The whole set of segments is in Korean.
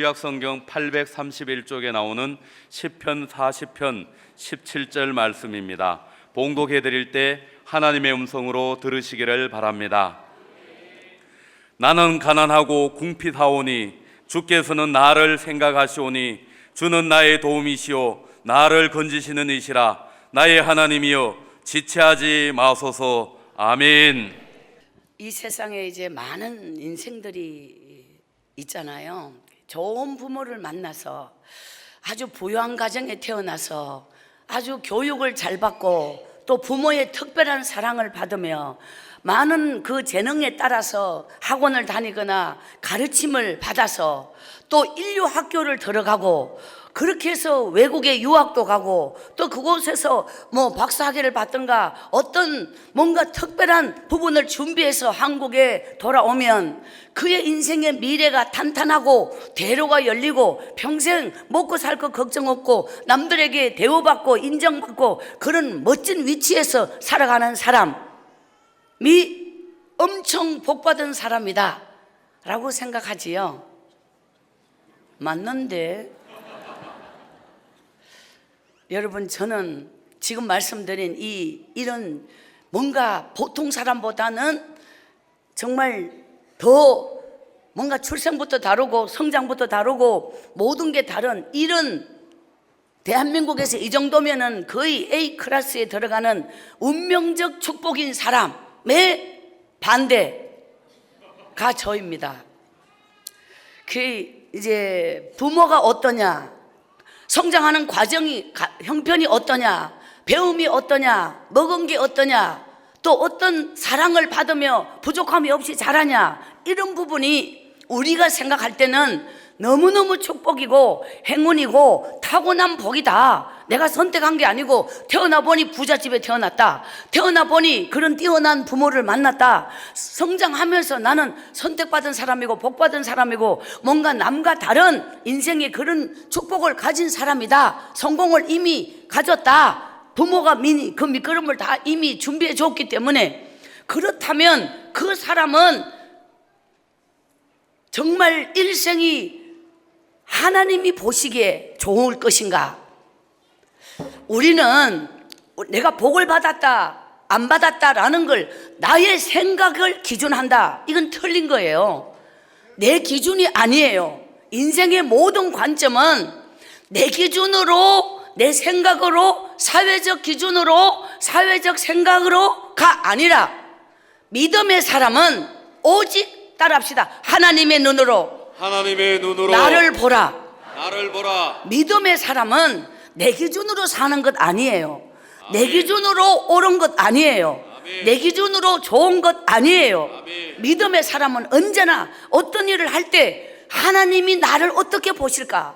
구약성경 831쪽에 나오는 시편 40편 17절 말씀입니다. 봉독해 드릴 때 하나님의 음성으로 들으시기를 바랍니다. 나는 가난하고 궁핍하오니 주께서는 나를 생각하시오니 주는 나의 도움이시오 나를 건지시는 이시라. 나의 하나님이여 지체하지 마소서. 아멘. 이 세상에 이제 많은 인생들이 있잖아요. 좋은 부모를 만나서 아주 부유한 가정에 태어나서 아주 교육을 잘 받고 또 부모의 특별한 사랑을 받으며 많은 그 재능에 따라서 학원을 다니거나 가르침을 받아서 또 인류 학교를 들어가고 그렇게 해서 외국에 유학도 가고 또 그곳에서 뭐 박사학위를 받든가 어떤 뭔가 특별한 부분을 준비해서 한국에 돌아오면 그의 인생의 미래가 탄탄하고 대로가 열리고 평생 먹고 살 것 걱정 없고 남들에게 대우받고 인정받고 그런 멋진 위치에서 살아가는 사람이 엄청 복받은 사람이다 라고 생각하지요. 맞는데 여러분, 저는 지금 말씀드린 이런 뭔가 보통 사람보다는 정말 더 뭔가 출생부터 다르고 성장부터 다르고 모든 게 다른 이런 대한민국에서 이 정도면은 거의 A 클래스에 들어가는 운명적 축복인 사람의 반대가 저입니다. 그 이제 부모가 어떠냐, 성장하는 과정이 형편이 어떠냐, 배움이 어떠냐, 먹은 게 어떠냐, 또 어떤 사랑을 받으며 부족함이 없이 자라냐, 이런 부분이 우리가 생각할 때는 너무너무 축복이고 행운이고 타고난 복이다. 내가 선택한 게 아니고 태어나 보니 부잣집에 태어났다, 태어나 보니 그런 뛰어난 부모를 만났다, 성장하면서 나는 선택받은 사람이고 복받은 사람이고 뭔가 남과 다른 인생의 그런 축복을 가진 사람이다, 성공을 이미 가졌다, 부모가 그 밑거름을 다 이미 준비해 줬기 때문에, 그렇다면 그 사람은 정말 일생이 하나님이 보시기에 좋을 것인가? 우리는 내가 복을 받았다 안 받았다라는 걸 나의 생각을 기준한다, 이건 틀린 거예요. 내 기준이 아니에요. 인생의 모든 관점은 내 기준으로, 내 생각으로, 사회적 기준으로, 사회적 생각으로가 아니라 믿음의 사람은 오직 따라합시다. 하나님의 눈으로 나를 보라. 믿음의 사람은 내 기준으로 사는 것 아니에요. 내 기준으로 옳은 것 아니에요. 내 기준으로 좋은 것 아니에요. 믿음의 사람은 언제나 어떤 일을 할 때 하나님이 나를 어떻게 보실까?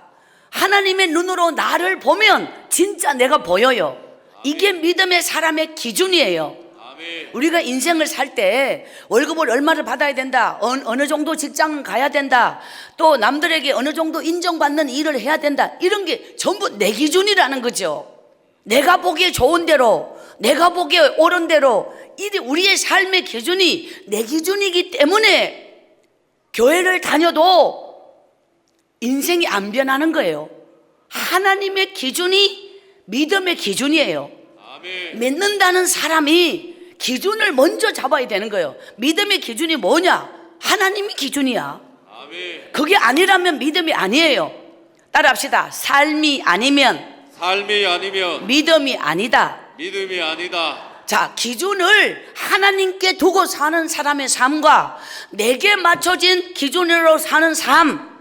하나님의 눈으로 나를 보면 진짜 내가 보여요. 이게 믿음의 사람의 기준이에요. 우리가 인생을 살 때 월급을 얼마를 받아야 된다, 어느 정도 직장은 가야 된다, 또 남들에게 어느 정도 인정받는 일을 해야 된다, 이런 게 전부 내 기준이라는 거죠. 내가 보기에 좋은 대로, 내가 보기에 옳은 대로, 우리의 삶의 기준이 내 기준이기 때문에 교회를 다녀도 인생이 안 변하는 거예요. 하나님의 기준이 믿음의 기준이에요. 믿는다는 사람이 기준을 먼저 잡아야 되는 거예요. 믿음의 기준이 뭐냐? 하나님이 기준이야. 그게 아니라면 믿음이 아니에요. 따라합시다. 삶이 아니면 믿음이 아니다. 자, 기준을 하나님께 두고 사는 사람의 삶과 내게 맞춰진 기준으로 사는 삶,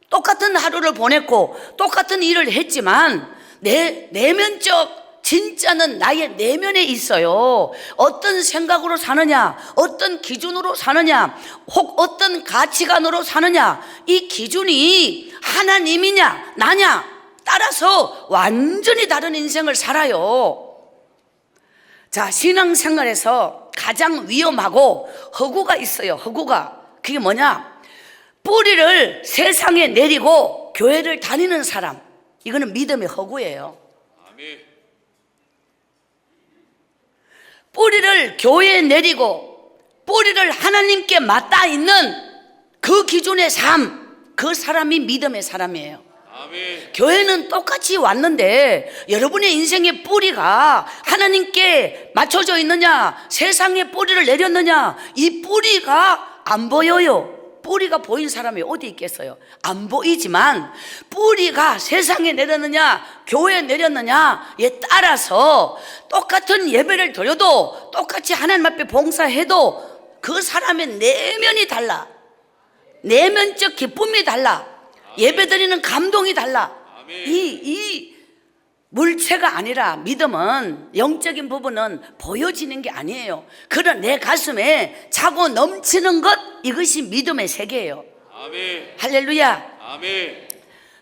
똑같은 하루를 보냈고 똑같은 일을 했지만 내 내면적 진짜는 나의 내면에 있어요. 어떤 생각으로 사느냐, 어떤 기준으로 사느냐, 혹 어떤 가치관으로 사느냐, 이 기준이 하나님이냐 나냐 따라서 완전히 다른 인생을 살아요. 자, 신앙생활에서 가장 위험하고 허구가 있어요. 허구가. 그게 뭐냐? 뿌리를 세상에 내리고 교회를 다니는 사람, 이거는 믿음의 허구예요. 뿌리를 교회에 내리고 뿌리를 하나님께 맞닿아 있는 그 기준의 삶, 그 사람이 믿음의 사람이에요. 아멘. 교회는 똑같이 왔는데 여러분의 인생의 뿌리가 하나님께 맞춰져 있느냐, 세상에 뿌리를 내렸느냐, 이 뿌리가 안 보여요. 뿌리가 보인 사람이 어디 있겠어요? 안 보이지만 뿌리가 세상에 내렸느냐, 교회에 내렸느냐에 따라서 똑같은 예배를 드려도 똑같이 하나님 앞에 봉사해도 그 사람의 내면이 달라. 내면적 기쁨이 달라. 예배드리는 감동이 달라. 이 물체가 아니라 믿음은, 영적인 부분은 보여지는 게 아니에요. 그런 내 가슴에 차고 넘치는 것, 이것이 믿음의 세계예요. 아멘. 할렐루야. 아멘.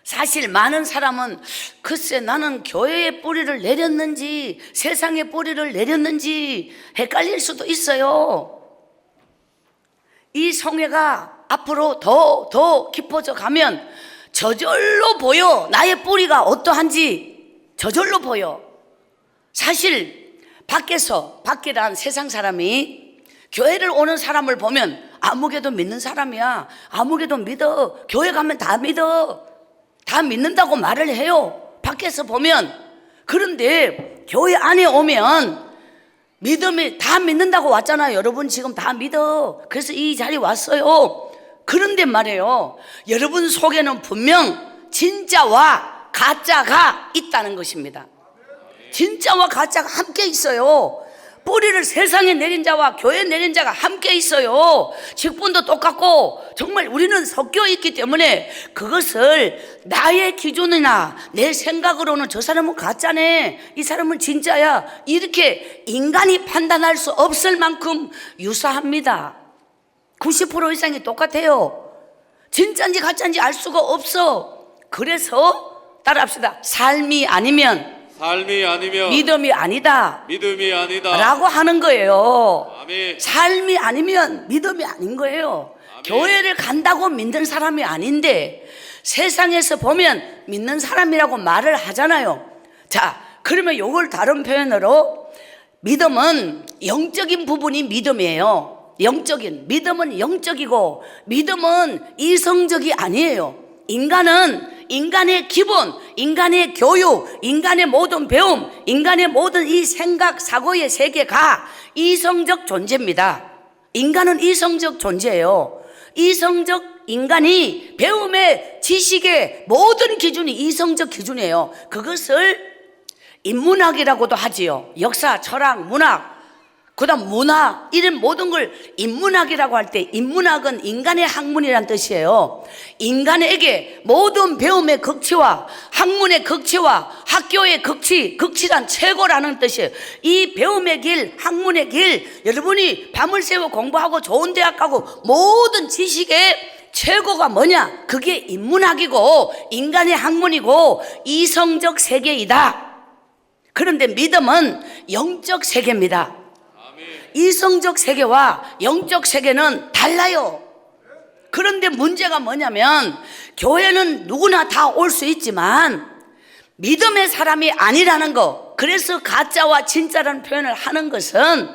사실 많은 사람은 글쎄 나는 교회의 뿌리를 내렸는지 세상의 뿌리를 내렸는지 헷갈릴 수도 있어요. 이 성회가 앞으로 더 깊어져 가면 저절로 보여. 나의 뿌리가 어떠한지 저절로 보여. 사실 밖이란 세상 사람이 교회를 오는 사람을 보면 아무개도 믿는 사람이야, 아무개도 믿어, 교회 가면 다 믿어, 다 믿는다고 말을 해요, 밖에서 보면. 그런데 교회 안에 오면 믿음이 다 믿는다고 왔잖아요. 여러분 지금 다 믿어, 그래서 이 자리에 왔어요. 그런데 말이에요, 여러분 속에는 분명 진짜와 가짜가 있다는 것입니다. 진짜와 가짜가 함께 있어요. 뿌리를 세상에 내린 자와 교회에 내린 자가 함께 있어요. 직분도 똑같고 정말 우리는 섞여 있기 때문에 그것을 나의 기준이나 내 생각으로는 저 사람은 가짜네, 이 사람은 진짜야, 이렇게 인간이 판단할 수 없을 만큼 유사합니다. 90% 이상이 똑같아요. 진짜인지 가짜인지 알 수가 없어. 그래서 따라합시다. 삶이 아니면 믿음이 아니다. 믿음이 아니다. 라고 하는 거예요. 아멘. 삶이 아니면 믿음이 아닌 거예요. 아멘. 교회를 간다고 믿는 사람이 아닌데 세상에서 보면 믿는 사람이라고 말을 하잖아요. 자, 그러면 이걸 다른 표현으로 믿음은 영적인 부분이 믿음이에요. 믿음은 영적이고 믿음은 이성적이 아니에요. 인간은 인간의 기본, 인간의 교육, 인간의 모든 배움, 인간의 모든 이 생각, 사고의 세계가 이성적 존재입니다. 인간은 이성적 존재예요. 이성적 인간이 배움의, 지식의 모든 기준이 이성적 기준이에요. 그것을 인문학이라고도 하지요. 역사, 철학, 문학, 그 다음 문화, 이런 모든 걸 인문학이라고 할 때, 인문학은 인간의 학문이란 뜻이에요. 인간에게 모든 배움의 극치와 학문의 극치와 학교의 극치란 최고라는 뜻이에요. 이 배움의 길, 학문의 길, 여러분이 밤을 새워 공부하고 좋은 대학 가고 모든 지식의 최고가 뭐냐? 그게 인문학이고 인간의 학문이고 이성적 세계이다. 그런데 믿음은 영적 세계입니다. 이성적 세계와 영적 세계는 달라요. 그런데 문제가 뭐냐면 교회는 누구나 다 올 수 있지만 믿음의 사람이 아니라는 거. 그래서 가짜와 진짜라는 표현을 하는 것은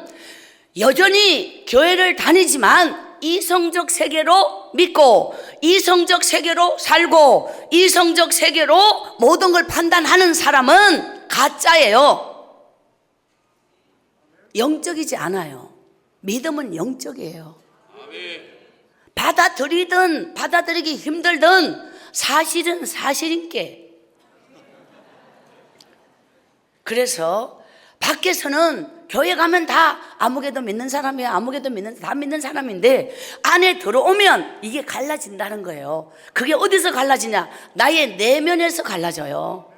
여전히 교회를 다니지만 이성적 세계로 믿고 이성적 세계로 살고 이성적 세계로 모든 걸 판단하는 사람은 가짜예요. 영적이지 않아요. 믿음은 영적이에요. 받아들이든 받아들이기 힘들든 사실은 사실인게. 그래서 밖에서는 교회 가면 다 아무개도 믿는 사람이야, 다 믿는 사람인데 안에 들어오면 이게 갈라진다는 거예요. 그게 어디서 갈라지냐? 나의 내면에서 갈라져요.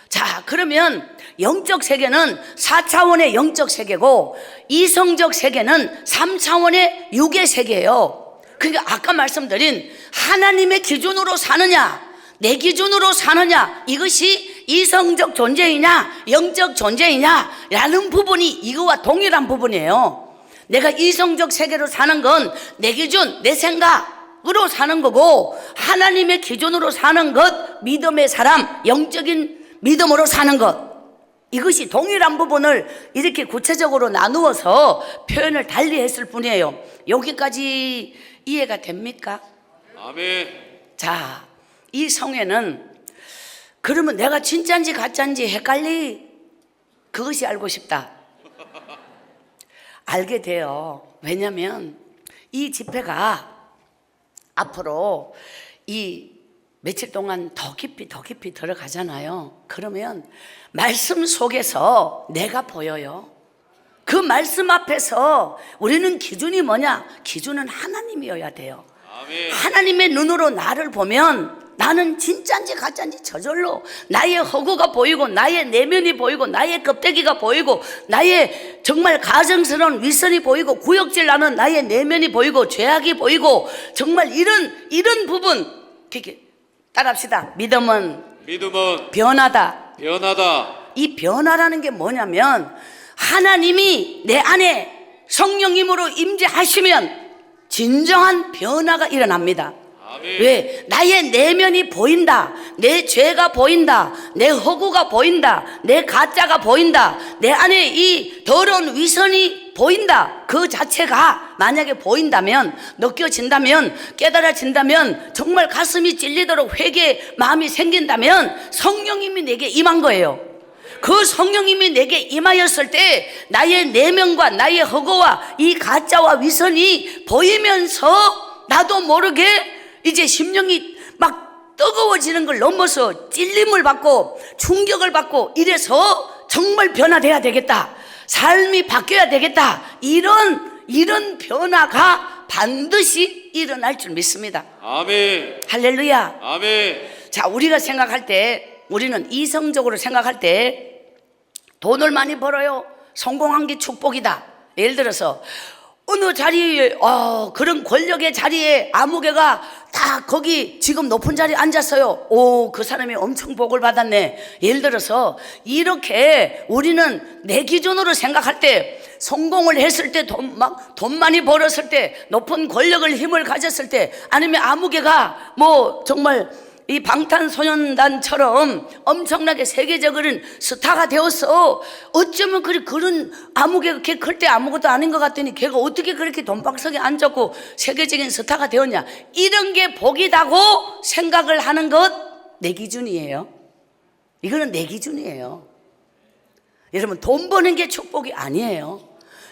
자, 그러면 영적 세계는 4차원의 영적 세계고 이성적 세계는 3차원의 육의 세계예요. 그러니까 아까 말씀드린 하나님의 기준으로 사느냐, 내 기준으로 사느냐, 이것이 이성적 존재이냐 영적 존재이냐 라는 부분이 이거와 동일한 부분이에요. 내가 이성적 세계로 사는 건 내 기준, 내 생각으로 사는 거고 하나님의 기준으로 사는 것, 믿음의 사람, 영적인 믿음으로 사는 것, 이것이 동일한 부분을 이렇게 구체적으로 나누어서 표현을 달리 했을 뿐이에요. 여기까지 이해가 됩니까? 아멘. 자, 이 성회는 그러면 내가 진짜인지 가짜인지 헷갈리? 그것이 알고 싶다. 알게 돼요. 왜냐하면 이 집회가 앞으로 이 며칠 동안 더 깊이 들어가잖아요. 그러면 말씀 속에서 내가 보여요. 그 말씀 앞에서 우리는 기준이 뭐냐? 기준은 하나님이어야 돼요. 아멘. 하나님의 눈으로 나를 보면 나는 진짜인지 가짜인지 저절로 나의 허구가 보이고 나의 내면이 보이고 나의 껍데기가 보이고 나의 정말 가증스러운 윗선이 보이고 구역질 나는 나의 내면이 보이고 죄악이 보이고 정말 이런 부분 따라합시다. 믿음은 변하다. 이 변화라는 게 뭐냐면 하나님이 내 안에 성령님으로 임재하시면 진정한 변화가 일어납니다. 아멘. 왜? 나의 내면이 보인다. 내 죄가 보인다. 내 허구가 보인다. 내 가짜가 보인다. 내 안에 이 더러운 위선이 보인다. 그 자체가 만약에 보인다면, 느껴진다면, 깨달아진다면, 정말 가슴이 찔리도록 회개 마음이 생긴다면 성령님이 내게 임한 거예요. 그 성령님이 내게 임하였을 때 나의 내면과 나의 허구와 이 가짜와 위선이 보이면서 나도 모르게 이제 심령이 막 뜨거워지는 걸 넘어서 찔림을 받고 충격을 받고 이래서 정말 변화돼야 되겠다. 삶이 바뀌어야 되겠다. 이런 변화가 반드시 일어날 줄 믿습니다. 아멘. 할렐루야. 아멘. 자, 우리가 생각할 때 우리는 이성적으로 생각할 때 돈을 많이 벌어요. 성공한 게 축복이다. 예를 들어서 어느 자리에 그런 권력의 자리에 아무개가 다 거기 지금 높은 자리에 앉았어요. 오, 그 사람이 엄청 복을 받았네. 예를 들어서 이렇게 우리는 내 기준으로 생각할 때 성공을 했을 때 돈 많이 벌었을 때 높은 권력을 힘을 가졌을 때 아니면 아무개가 뭐 정말 이 방탄소년단처럼 엄청나게 세계적인 스타가 되었어. 어쩌면 그런 아무개가 걔 클 때 아무것도 아닌 것 같더니 걔가 어떻게 그렇게 돈박석에 앉았고 세계적인 스타가 되었냐. 이런 게 복이다고 생각을 하는 것 내 기준이에요. 이거는 내 기준이에요. 여러분, 돈 버는 게 축복이 아니에요.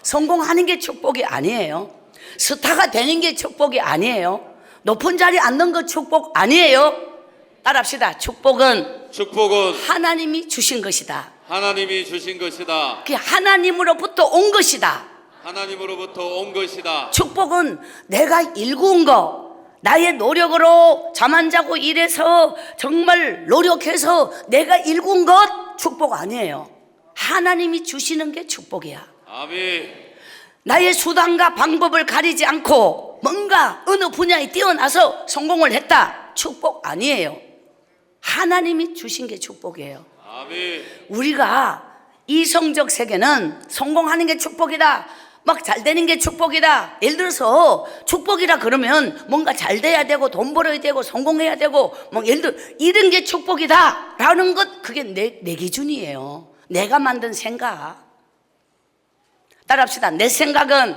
성공하는 게 축복이 아니에요. 스타가 되는 게 축복이 아니에요. 높은 자리에 앉는 거 축복 아니에요. 따라합시다. 축복은 하나님이 주신 것이다. 하나님이 주신 것이다. 그게 하나님으로부터 온 것이다. 하나님으로부터 온 것이다. 축복은 내가 일구은 거, 나의 노력으로 잠 안 자고 일해서 정말 노력해서 내가 일구은 것 축복 아니에요. 하나님이 주시는 게 축복이야. 아멘. 나의 수단과 방법을 가리지 않고 뭔가 어느 분야에 뛰어나서 성공을 했다. 축복 아니에요. 하나님이 주신 게 축복이에요. 아멘. 우리가 이성적 세계는 성공하는 게 축복이다. 막 잘 되는 게 축복이다. 예를 들어서 축복이라 그러면 뭔가 잘 돼야 되고 돈 벌어야 되고 성공해야 되고 뭐 예를 들어 이런 게 축복이다 라는 것, 그게 내 기준이에요. 내가 만든 생각. 따라합시다. 내 생각은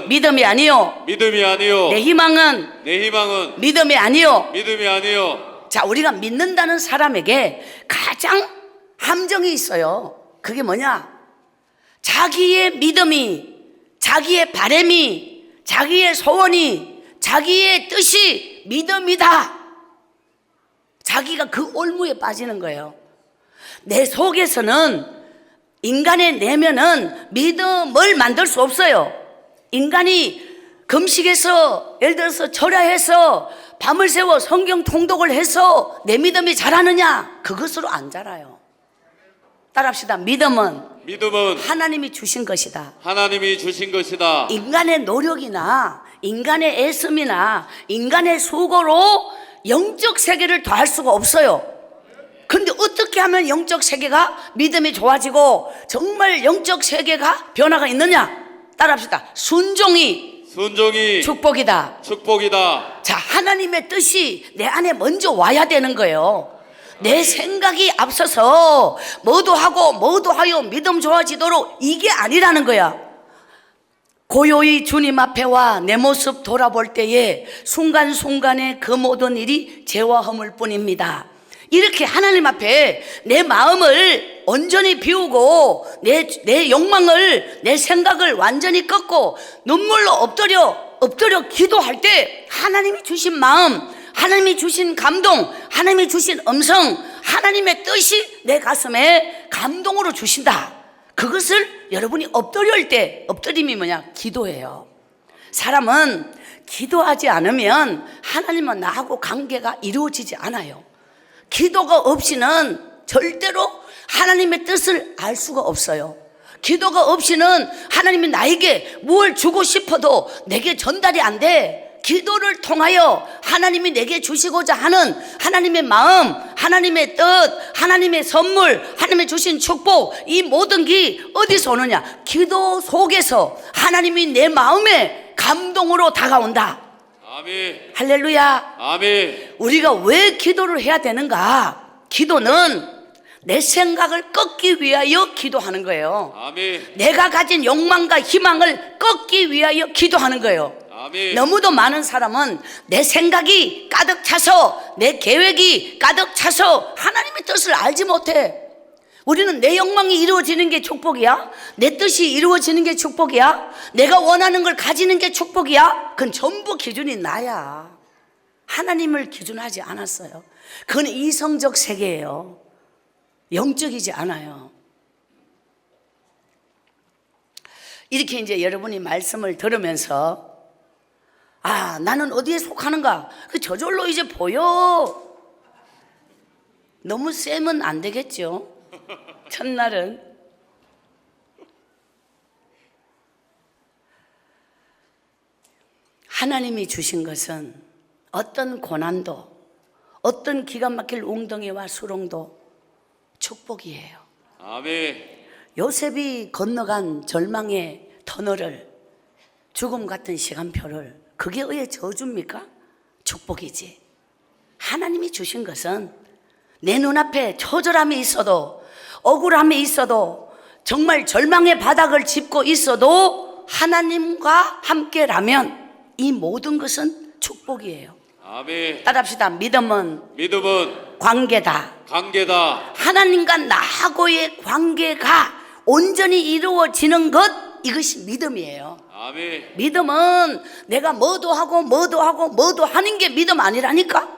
믿음이 아니요. 내 희망은 믿음이 아니요. 자, 우리가 믿는다는 사람에게 가장 함정이 있어요. 그게 뭐냐? 자기의 믿음이, 자기의 바람이, 자기의 소원이, 자기의 뜻이 믿음이다. 자기가 그 올무에 빠지는 거예요. 내 속에서는, 인간의 내면은 믿음을 만들 수 없어요. 인간이 금식해서, 예를 들어서 절야해서 밤을 새워 성경 통독을 해서 내 믿음이 자라느냐? 그것으로 안 자라요. 따라합시다. 믿음은 하나님이 주신 것이다. 인간의 노력이나 인간의 애씀이나 인간의 수고로 영적 세계를 더할 수가 없어요. 근데 어떻게 하면 영적 세계가 믿음이 좋아지고 정말 영적 세계가 변화가 있느냐? 따라합시다. 순종이 축복이다. 자, 하나님의 뜻이 내 안에 먼저 와야 되는 거예요. 내 생각이 앞서서 뭐도 하고 뭐도 하여 믿음 좋아지도록 이게 아니라는 거야. 고요히 주님 앞에 와 내 모습 돌아볼 때에 순간순간에 그 모든 일이 죄와 허물 뿐입니다. 이렇게 하나님 앞에 내 마음을 온전히 비우고 내 욕망을, 내 생각을 완전히 꺾고 눈물로 엎드려 기도할 때 하나님이 주신 마음, 하나님이 주신 감동, 하나님이 주신 음성, 하나님의 뜻이 내 가슴에 감동으로 주신다. 그것을 여러분이 엎드릴 때, 엎드림이 뭐냐? 기도예요. 사람은 기도하지 않으면 하나님은 나하고 관계가 이루어지지 않아요. 기도가 없이는 절대로 하나님의 뜻을 알 수가 없어요. 기도가 없이는 하나님이 나에게 뭘 주고 싶어도 내게 전달이 안 돼. 기도를 통하여 하나님이 내게 주시고자 하는 하나님의 마음, 하나님의 뜻, 하나님의 선물, 하나님의 주신 축복, 이 모든 게 어디서 오느냐? 기도 속에서 하나님이 내 마음에 감동으로 다가온다. 아멘. 할렐루야. 아멘. 우리가 왜 기도를 해야 되는가? 기도는 내 생각을 꺾기 위하여 기도하는 거예요. 아멘. 내가 가진 욕망과 희망을 꺾기 위하여 기도하는 거예요. 아멘. 너무도 많은 사람은 내 생각이 가득 차서, 내 계획이 가득 차서 하나님의 뜻을 알지 못해. 우리는 내 욕망이 이루어지는 게 축복이야? 내 뜻이 이루어지는 게 축복이야? 내가 원하는 걸 가지는 게 축복이야? 그건 전부 기준이 나야. 하나님을 기준하지 않았어요. 그건 이성적 세계예요. 영적이지 않아요. 이렇게 이제 여러분이 말씀을 들으면서 나는 어디에 속하는가? 그 저절로 이제 보여. 너무 쎄면 안 되겠죠. 첫날은 하나님이 주신 것은 어떤 고난도, 어떤 기가 막힐 웅덩이와 수렁도 축복이에요. 아멘. 요셉이 건너간 절망의 터널을, 죽음 같은 시간표를, 그게 왜 저주입니까? 축복이지. 하나님이 주신 것은 내 눈앞에 처절함이 있어도, 억울함이 있어도, 정말 절망의 바닥을 짚고 있어도 하나님과 함께라면 이 모든 것은 축복이에요. 아멘. 따라합시다. 믿음은 관계다. 관계다. 하나님과 나하고의 관계가 온전히 이루어지는 것, 이것이 믿음이에요. 아멘. 믿음은 내가 뭐도 하고 하는 게 믿음 아니라니까.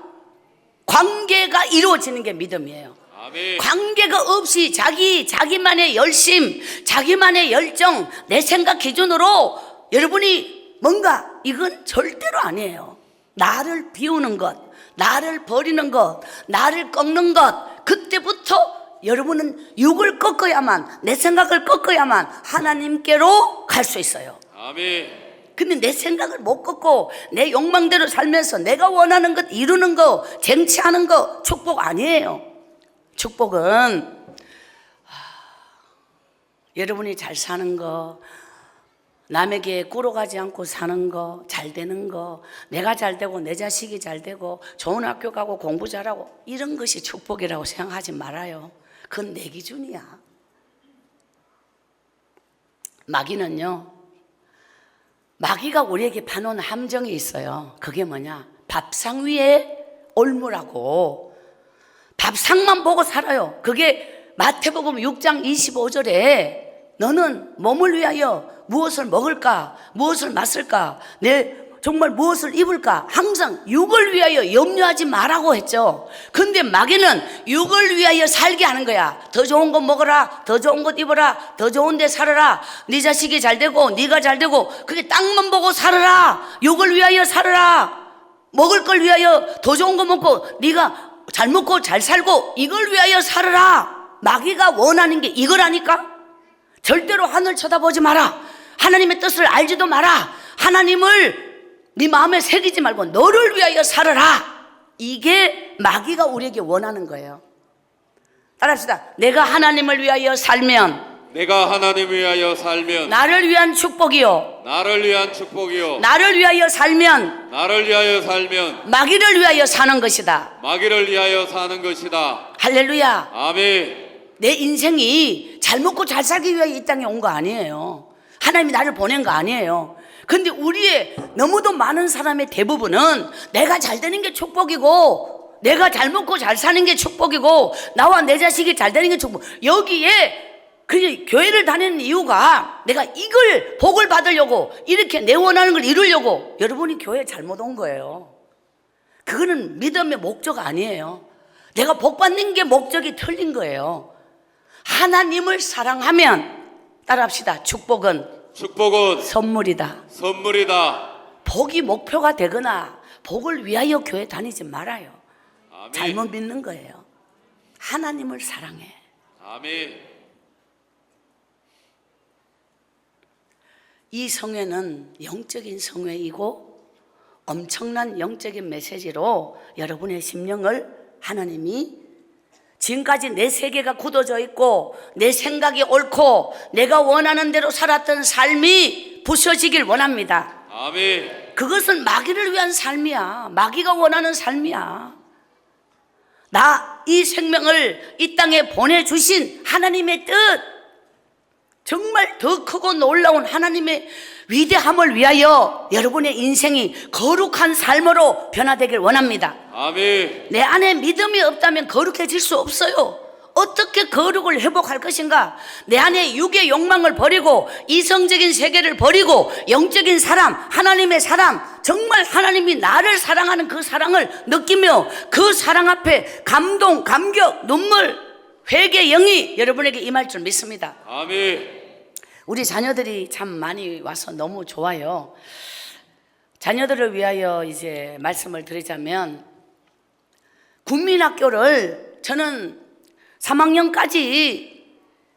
관계가 이루어지는 게 믿음이에요. 아멘. 관계가 없이 자기만의 열심, 자기만의 열정, 내 생각 기준으로 여러분이 뭔가, 이건 절대로 아니에요. 나를 비우는 것, 나를 버리는 것, 나를 꺾는 것, 그때부터 여러분은 육을 꺾어야만, 내 생각을 꺾어야만 하나님께로 갈 수 있어요. 아멘. 근데 내 생각을 못 꺾고 내 욕망대로 살면서 내가 원하는 것 이루는 거, 쟁취하는 거 축복 아니에요. 축복은 여러분이 잘 사는 거, 남에게 꿇어가지 않고 사는 거, 잘 되는 거, 내가 잘 되고 내 자식이 잘 되고 좋은 학교 가고 공부 잘하고, 이런 것이 축복이라고 생각하지 말아요. 그건 내 기준이야. 마귀는요, 마귀가 우리에게 파놓은 함정이 있어요. 그게 뭐냐? 밥상 위에 올무라고. 밥상만 보고 살아요. 그게 마태복음 6장 25절에 너는 몸을 위하여 무엇을 먹을까? 무엇을 마실까? 정말 무엇을 입을까? 항상 육을 위하여 염려하지 말라고 했죠. 근데 마귀는 육을 위하여 살게 하는 거야. 더 좋은 것 먹어라, 더 좋은 것 입어라, 더 좋은 데 살아라, 네 자식이 잘 되고 네가 잘 되고, 그게 땅만 보고 살아라, 육을 위하여 살아라, 먹을 걸 위하여 더 좋은 거 먹고 네가 잘 먹고 잘 살고 이걸 위하여 살아라. 마귀가 원하는 게 이거라니까. 절대로 하늘 쳐다보지 마라, 하나님의 뜻을 알지도 마라, 하나님을 네 마음에 새기지 말고 너를 위하여 살아라. 이게 마귀가 우리에게 원하는 거예요. 따라합시다. 내가 하나님을 위하여 살면 나를 위한 축복이요, 나를 위한 축복이요, 나를 위하여 살면 마귀를 위하여 사는 것이다. 마귀를 위하여 사는 것이다. 할렐루야. 아멘. 내 인생이 잘 먹고 잘 살기 위해 이 땅에 온 거 아니에요. 하나님이 나를 보낸 거 아니에요. 근데 우리의 너무도 많은 사람의 대부분은 내가 잘 되는 게 축복이고, 내가 잘 먹고 잘 사는 게 축복이고, 나와 내 자식이 잘 되는 게 축복. 여기에 그 교회를 다니는 이유가 내가 이걸 복을 받으려고, 이렇게 내 원하는 걸 이루려고. 여러분이 교회에 잘못 온 거예요. 그거는 믿음의 목적 아니에요. 내가 복 받는 게 목적이 틀린 거예요. 하나님을 사랑하면, 따라합시다. 축복은 선물이다. 선물이다. 복이 목표가 되거나 복을 위하여 교회 다니지 말아요. 아멘. 잘못 믿는 거예요. 하나님을 사랑해. 아멘. 이 성회는 영적인 성회이고 엄청난 영적인 메시지로 여러분의 심령을 하나님이, 지금까지 내 세계가 굳어져 있고 내 생각이 옳고 내가 원하는 대로 살았던 삶이 부서지길 원합니다. 아멘. 그것은 마귀를 위한 삶이야. 마귀가 원하는 삶이야. 나 이 생명을 이 땅에 보내주신 하나님의 뜻, 정말 더 크고 놀라운 하나님의 위대함을 위하여 여러분의 인생이 거룩한 삶으로 변화되길 원합니다. 아멘. 내 안에 믿음이 없다면 거룩해질 수 없어요. 어떻게 거룩을 회복할 것인가? 내 안에 육의 욕망을 버리고 이성적인 세계를 버리고 영적인 사람, 하나님의 사람, 정말 하나님이 나를 사랑하는 그 사랑을 느끼며 그 사랑 앞에 감동, 감격, 눈물, 회개, 영이 여러분에게 임할 줄 믿습니다. 아멘. 우리 자녀들이 참 많이 와서 너무 좋아요. 자녀들을 위하여 이제 말씀을 드리자면, 국민학교를 저는 3학년까지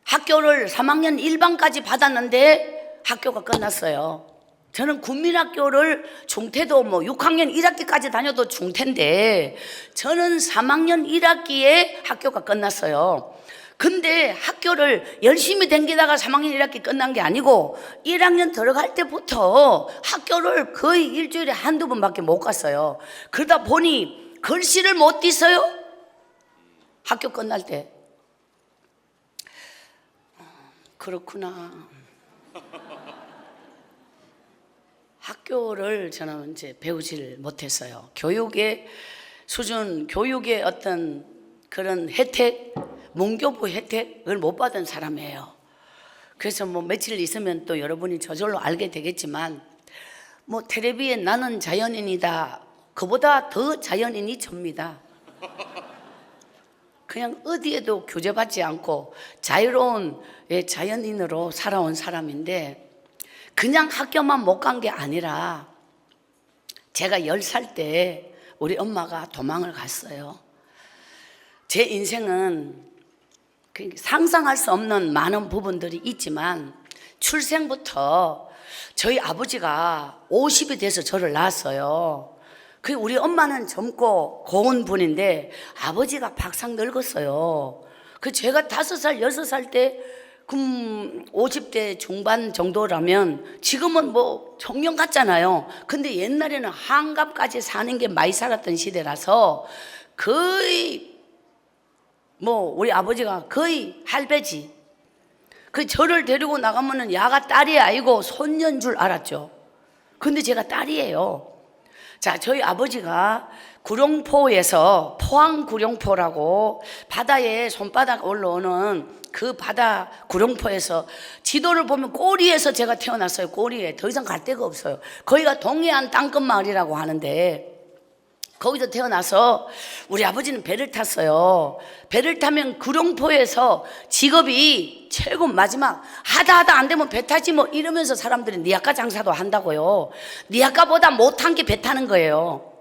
학교를 3학년 1반까지 받았는데 학교가 끝났어요. 저는 국민학교를 중퇴도 6학년 1학기까지 다녀도 중퇴인데 저는 3학년 1학기에 학교가 끝났어요. 근데 학교를 열심히 댕기다가 3학년 1학기 끝난 게 아니고 1학년 들어갈 때부터 학교를 거의 일주일에 한두 번밖에 못 갔어요. 그러다 보니 글씨를 못 띄어요. 학교 끝날 때. 그렇구나. 학교를 저는 이제 배우질 못했어요. 교육의 수준, 교육의 어떤 그런 혜택, 문교부 혜택을 못 받은 사람이에요. 그래서 며칠 있으면 또 여러분이 저절로 알게 되겠지만, 텔레비에 나는 자연인이다, 그보다 더 자연인이 접니다. 그냥 어디에도 규제받지 않고 자유로운 자연인으로 살아온 사람인데, 그냥 학교만 못 간 게 아니라 제가 10살 때 우리 엄마가 도망을 갔어요. 제 인생은 상상할 수 없는 많은 부분들이 있지만, 출생부터 저희 아버지가 50이 돼서 저를 낳았어요. 우리 엄마는 젊고 고운 분인데 아버지가 박상 늙었어요. 제가 5살, 6살 때 50대 중반 정도라면 지금은 청년 같잖아요. 근데 옛날에는 한갑까지 사는 게 많이 살았던 시대라서 거의 우리 아버지가 거의 할배지. 저를 데리고 나가면은 야가 딸이 아니고 손녀인 줄 알았죠. 근데 제가 딸이에요. 자, 저희 아버지가 구룡포에서, 포항 구룡포라고 바다에 손바닥 올라오는 그 바다 구룡포에서, 지도를 보면 꼬리에서 제가 태어났어요. 꼬리에. 더 이상 갈 데가 없어요. 거기가 동해안 땅끝마을이라고 하는데, 거기서 태어나서 우리 아버지는 배를 탔어요. 배를 타면 구룡포에서 직업이 최고 마지막, 하다 안 되면 배 타지 이러면서 사람들이 니아까 장사도 한다고요. 니아까보다 못한 게 배 타는 거예요.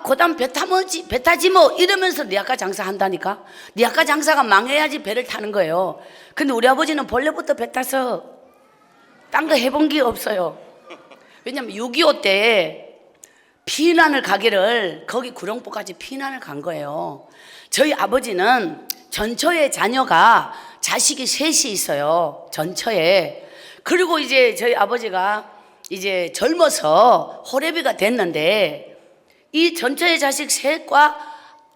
그다음 배 타지 이러면서 니아까 장사한다니까. 니아까 장사가 망해야지 배를 타는 거예요. 근데 우리 아버지는 본래부터 배 타서 딴 거 해본 게 없어요. 왜냐면 6.25 때 피난을 가기를, 거기 구룡포까지 피난을 간 거예요. 저희 아버지는 전처에 자녀가, 자식이 셋이 있어요. 전처에. 그리고 이제 저희 아버지가 이제 젊어서 호래비가 됐는데, 이 전처의 자식 셋과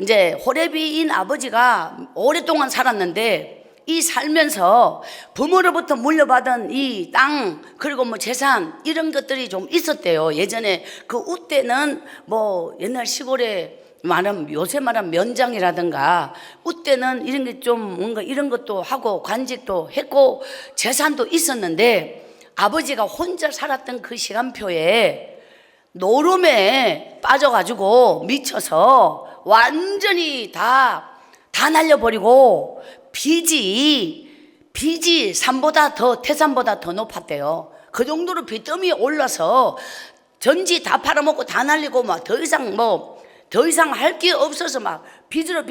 이제 호래비인 아버지가 오랫동안 살았는데, 이 살면서 부모로부터 물려받은 이 땅 그리고 뭐 재산 이런 것들이 좀 있었대요. 예전에 그 우때는 뭐 옛날 시골에 말하면 요새 말하면 면장이라든가 우때는 이런 게 좀 뭔가 이런 것도 하고 관직도 했고 재산도 있었는데 아버지가 혼자 살았던 그 시간표에 노름에 빠져가지고 미쳐서 완전히 다 날려버리고 빚이 산보다 더 태산보다 더 높았대요. 그 정도로 빚더미에 올라서 전지 다 팔아먹고 다 날리고 막 더 이상 할 게 없어서 막 빚으로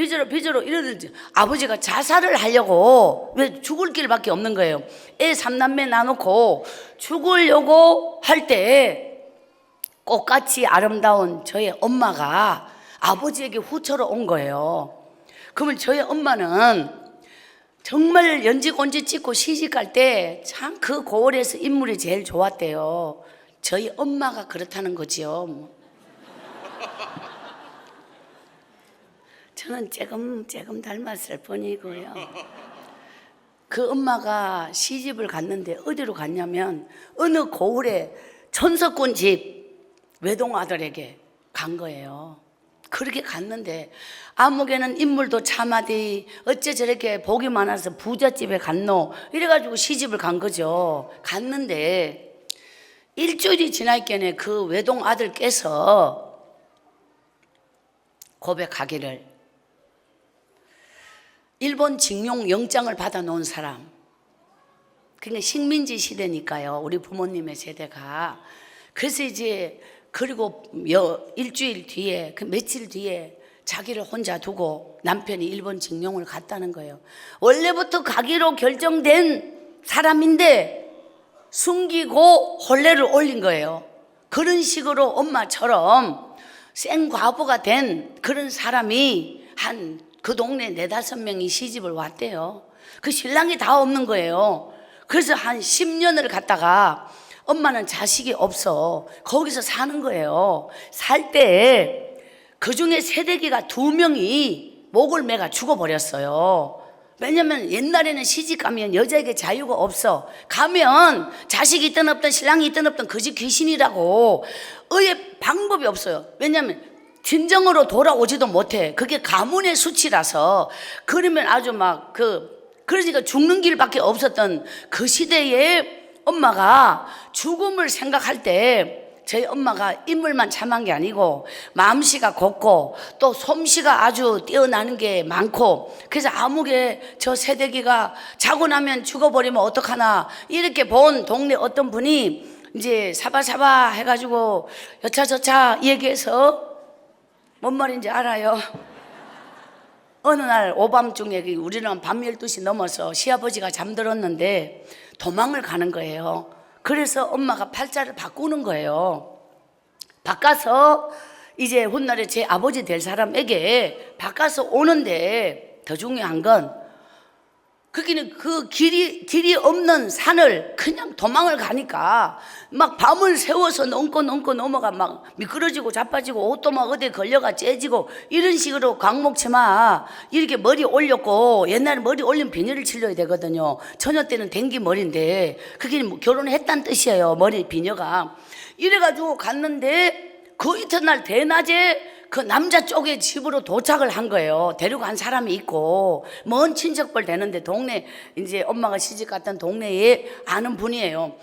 이러든지 아버지가 자살을 하려고 왜 죽을 길밖에 없는 거예요. 애 3남매 나놓고 죽으려고 할 때 꽃같이 아름다운 저의 엄마가 아버지에게 후처로 온 거예요. 그러면 저희 엄마는 정말 연지곤지 찍고 시집갈 때 참 그 고을에서 인물이 제일 좋았대요. 저희 엄마가 그렇다는 거지요. 저는 조금 닮았을 뿐이고요. 그 엄마가 시집을 갔는데 어디로 갔냐면 어느 고을에 천석군 집 외동 아들에게 간 거예요. 그렇게 갔는데 아무개는 인물도 참하디 어째 저렇게 복이 많아서 부잣집에 갔노 이래가지고 시집을 간 거죠. 갔는데 일주일이 지나있겠네. 그 외동 아들께서 고백하기를 일본 징용 영장을 받아 놓은 사람, 그러니까 식민지 시대니까요. 우리 부모님의 세대가. 그래서 이제 그리고 일주일 뒤에 그 며칠 뒤에 자기를 혼자 두고 남편이 일본 징용을 갔다는 거예요. 원래부터 가기로 결정된 사람인데 숨기고 혼례를 올린 거예요. 그런 식으로 엄마처럼 생과부가 된 그런 사람이 한 그 동네 4-5명이 시집을 왔대요. 그 신랑이 다 없는 거예요. 그래서 한 10년을 갔다가 엄마는 자식이 없어 거기서 사는 거예요. 살 때 그중에 새내기가 2명이 목을 매가 죽어버렸어요. 왜냐면 옛날에는 시집 가면 여자에게 자유가 없어. 가면 자식이 있든 없든 신랑이 있든 없든 그 집 귀신이라고 의의 방법이 없어요. 왜냐면 진정으로 돌아오지도 못해. 그게 가문의 수치라서. 그러면 아주 그러니까 죽는 길밖에 없었던 그 시대에 엄마가 죽음을 생각할 때 저희 엄마가 인물만 참한 게 아니고 마음씨가 곱고 또 솜씨가 아주 뛰어나는 게 많고, 그래서 아무개 저 새내기가 자고 나면 죽어버리면 어떡하나 이렇게 본 동네 어떤 분이 이제 사바사바 해가지고 여차저차 얘기해서 뭔 말인지 알아요? 어느 날 오밤중에 우리는 밤 12시 넘어서 시아버지가 잠들었는데 도망을 가는 거예요. 그래서 엄마가 팔자를 바꾸는 거예요. 바꿔서 이제 훗날에 제 아버지 될 사람에게 바꿔서 오는데 더 중요한 건 거기는 그 길이 없는 산을 그냥 도망을 가니까 막 밤을 새워서 넘고 넘어가 막 미끄러지고 자빠지고 옷도 막 어디에 걸려가 째지고 이런 식으로 광목치마 이렇게 머리 올렸고, 옛날에 머리 올리면 비닐을 칠려야 되거든요. 처녀 때는 댕기 머리인데 그게 뭐 결혼했다는 뜻이에요. 머리 비녀가. 이래가지고 갔는데 그 이튿날 대낮에 그 남자 쪽의 집으로 도착을 한 거예요. 데려간 사람이 있고 먼 친척벌 되는데 동네 이제 엄마가 시집 갔던 동네에 아는 분이에요.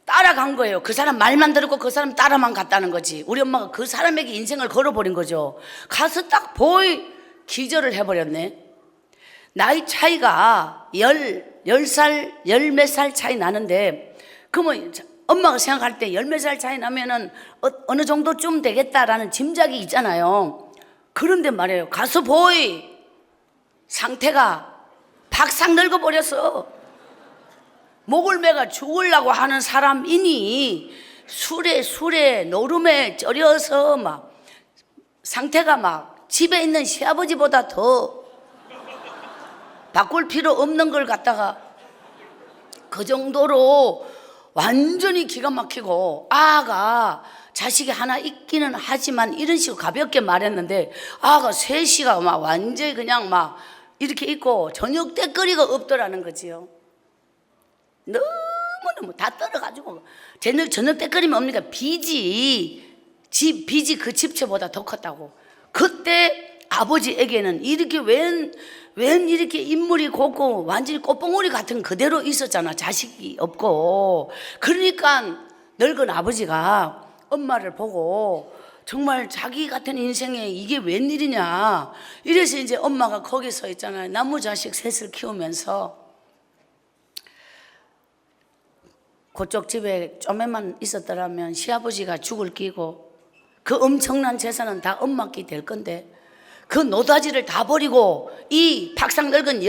따라간 거예요. 그 사람 말만 들었고 그 사람 따라만 갔다는 거지. 우리 엄마가 그 사람에게 인생을 걸어버린 거죠. 가서 딱 기절을 해버렸네. 나이 차이가 10살, 10몇 살 차이 나는데, 그러면 엄마가 생각할 때 10몇 살 차이 나면은 어느 정도쯤 되겠다라는 짐작이 있잖아요. 그런데 말이에요. 가서 상태가 박상 늙어버렸어. 목을 매가 죽으려고 하는 사람이니 술에 노름에 쩔여서 막 상태가 막 집에 있는 시아버지보다 더 바꿀 필요 없는 걸 갖다가 그 정도로 완전히 기가 막히고, 아가 자식이 하나 있기는 하지만 이런 식으로 가볍게 말했는데 아가 셋이가 막 완전히 그냥 막 이렇게 있고 저녁 때거리가 없더라는 거지요. 너무너무 다 떨어가지고 저녁 때거리면 뭡니까? 빚이 그 집채보다 더 컸다고. 그때 아버지에게는 이렇게 웬 이렇게 인물이 곱고 완전히 꽃봉오리 같은 그대로 있었잖아. 자식이 없고. 그러니까 늙은 아버지가 엄마를 보고 정말 자기 같은 인생에 이게 웬일이냐. 이래서 이제 엄마가 거기서 있잖아요. 나무 자식 셋을 키우면서 그쪽 집에 좀에만 있었더라면 시아버지가 죽을 끼고 그 엄청난 재산은 다 엄마 끼 될 건데 그 노다지를 다 버리고 이 박상 늙은 이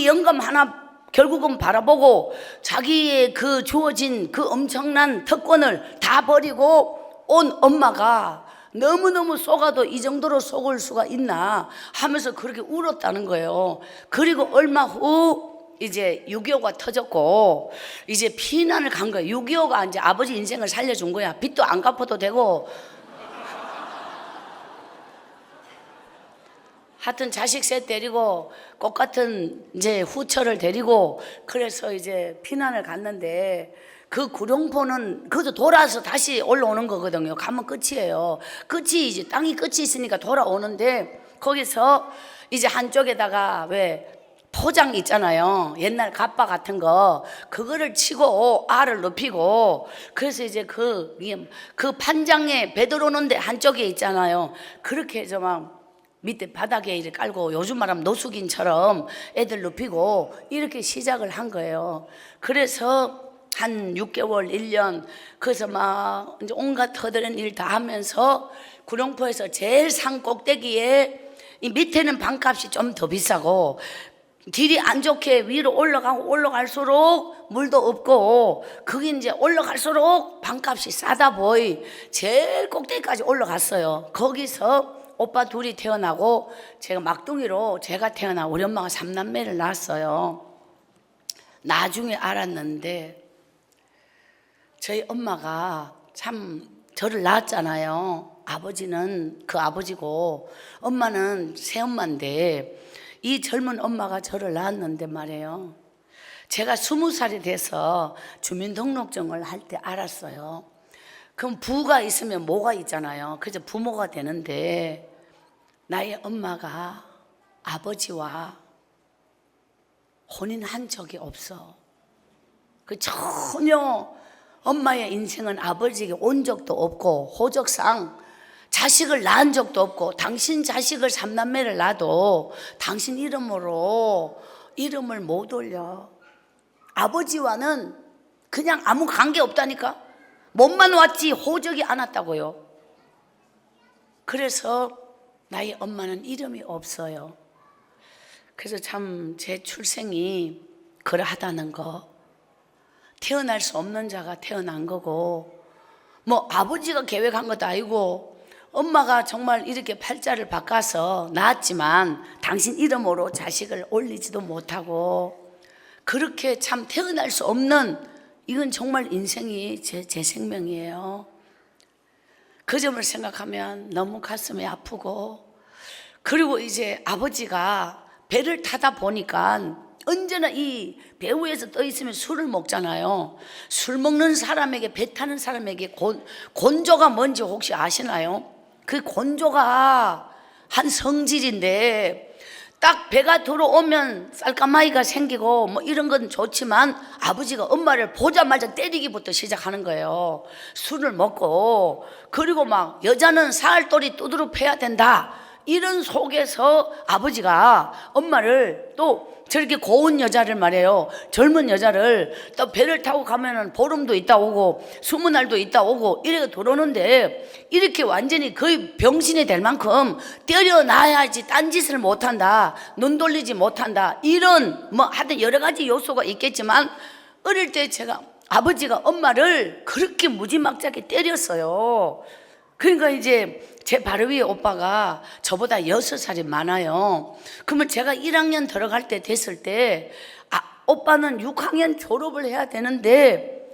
영감 하나 결국은 바라보고 자기의 그 주어진 그 엄청난 특권을 다 버리고 온 엄마가 너무너무 속아도 이 정도로 속을 수가 있나 하면서 그렇게 울었다는 거예요. 그리고 얼마 후 이제 6.25가 터졌고 이제 피난을 간 거예요. 6.25가 이제 아버지 인생을 살려준 거야. 빚도 안 갚아도 되고 하여튼 자식 셋 데리고 꽃같은 이제 후처를 데리고 그래서 이제 피난을 갔는데 그 구룡포는 그것도 돌아서 다시 올라오는 거거든요. 가면 끝이에요. 끝이 이제 땅이 끝이 있으니까 돌아오는데 거기서 이제 한쪽에다가 왜 포장 있잖아요. 옛날 갑바 같은 거 그거를 치고 알을 눕히고 그래서 이제 그 판장에 배 들어오는데 한쪽에 있잖아요. 그렇게 해서 막 밑에 바닥에 이렇게 깔고 요즘 말하면 노숙인처럼 애들 눕히고 이렇게 시작을 한 거예요. 그래서 한 6개월, 1년 그래서 막 이제 온갖 허드렛 일 다 하면서 구룡포에서 제일 산 꼭대기에 이 밑에는 방값이 좀 더 비싸고 길이 안 좋게 위로 올라갈수록 물도 없고 그게 이제 올라갈수록 방값이 싸다 보이 제일 꼭대기까지 올라갔어요. 거기서 오빠 둘이 태어나고 제가 막둥이로 제가 태어나 우리 엄마가 3남매를 낳았어요. 나중에 알았는데 저희 엄마가 참 저를 낳았잖아요. 아버지는 그 아버지고 엄마는 새엄마인데 이 젊은 엄마가 저를 낳았는데 말이에요. 제가 20살이 돼서 주민등록증을 할 때 알았어요. 그럼 부가 있으면 모가 있잖아요. 그래서 부모가 되는데 나의 엄마가 아버지와 혼인한 적이 없어. 그 전혀 엄마의 인생은 아버지에게 온 적도 없고 호적상 자식을 낳은 적도 없고 당신 자식을 3남매를 낳아도 당신 이름으로 이름을 못 올려. 아버지와는 그냥 아무 관계 없다니까. 몸만 왔지 호적이 안 왔다고요. 그래서 나의 엄마는 이름이 없어요. 그래서 참 제 출생이 그러하다는 거, 태어날 수 없는 자가 태어난 거고 뭐 아버지가 계획한 것도 아니고 엄마가 정말 이렇게 팔자를 바꿔서 낳았지만 당신 이름으로 자식을 올리지도 못하고 그렇게 참 태어날 수 없는 이건 정말 인생이 제 생명이에요. 그 점을 생각하면 너무 가슴이 아프고 그리고 이제 아버지가 배를 타다 보니까 언제나 이 배 위에서 떠 있으면 술을 먹잖아요. 술 먹는 사람에게 배 타는 사람에게 곤조가 뭔지 혹시 아시나요? 그 곤조가 한 성질인데 딱 배가 들어오면 쌀까마이가 생기고 뭐 이런 건 좋지만 아버지가 엄마를 보자마자 때리기부터 시작하는 거예요. 술을 먹고 그리고 막 여자는 사알돌이 두드러 패야 된다 이런 속에서 아버지가 엄마를 또 저렇게 고운 여자를 말해요. 젊은 여자를 또 배를 타고 가면은 보름도 있다 오고 20날도 있다 오고 이렇게 들어오는데 이렇게 완전히 거의 병신이 될 만큼 때려놔야지 딴짓을 못한다, 눈 돌리지 못한다 이런 뭐 하여튼 여러 가지 요소가 있겠지만 어릴 때 제가 아버지가 엄마를 그렇게 무지막지하게 때렸어요. 그러니까 이제 제 바로 위에 오빠가 저보다 6살이 많아요. 그러면 제가 1학년 들어갈 때 됐을 때 오빠는 6학년 졸업을 해야 되는데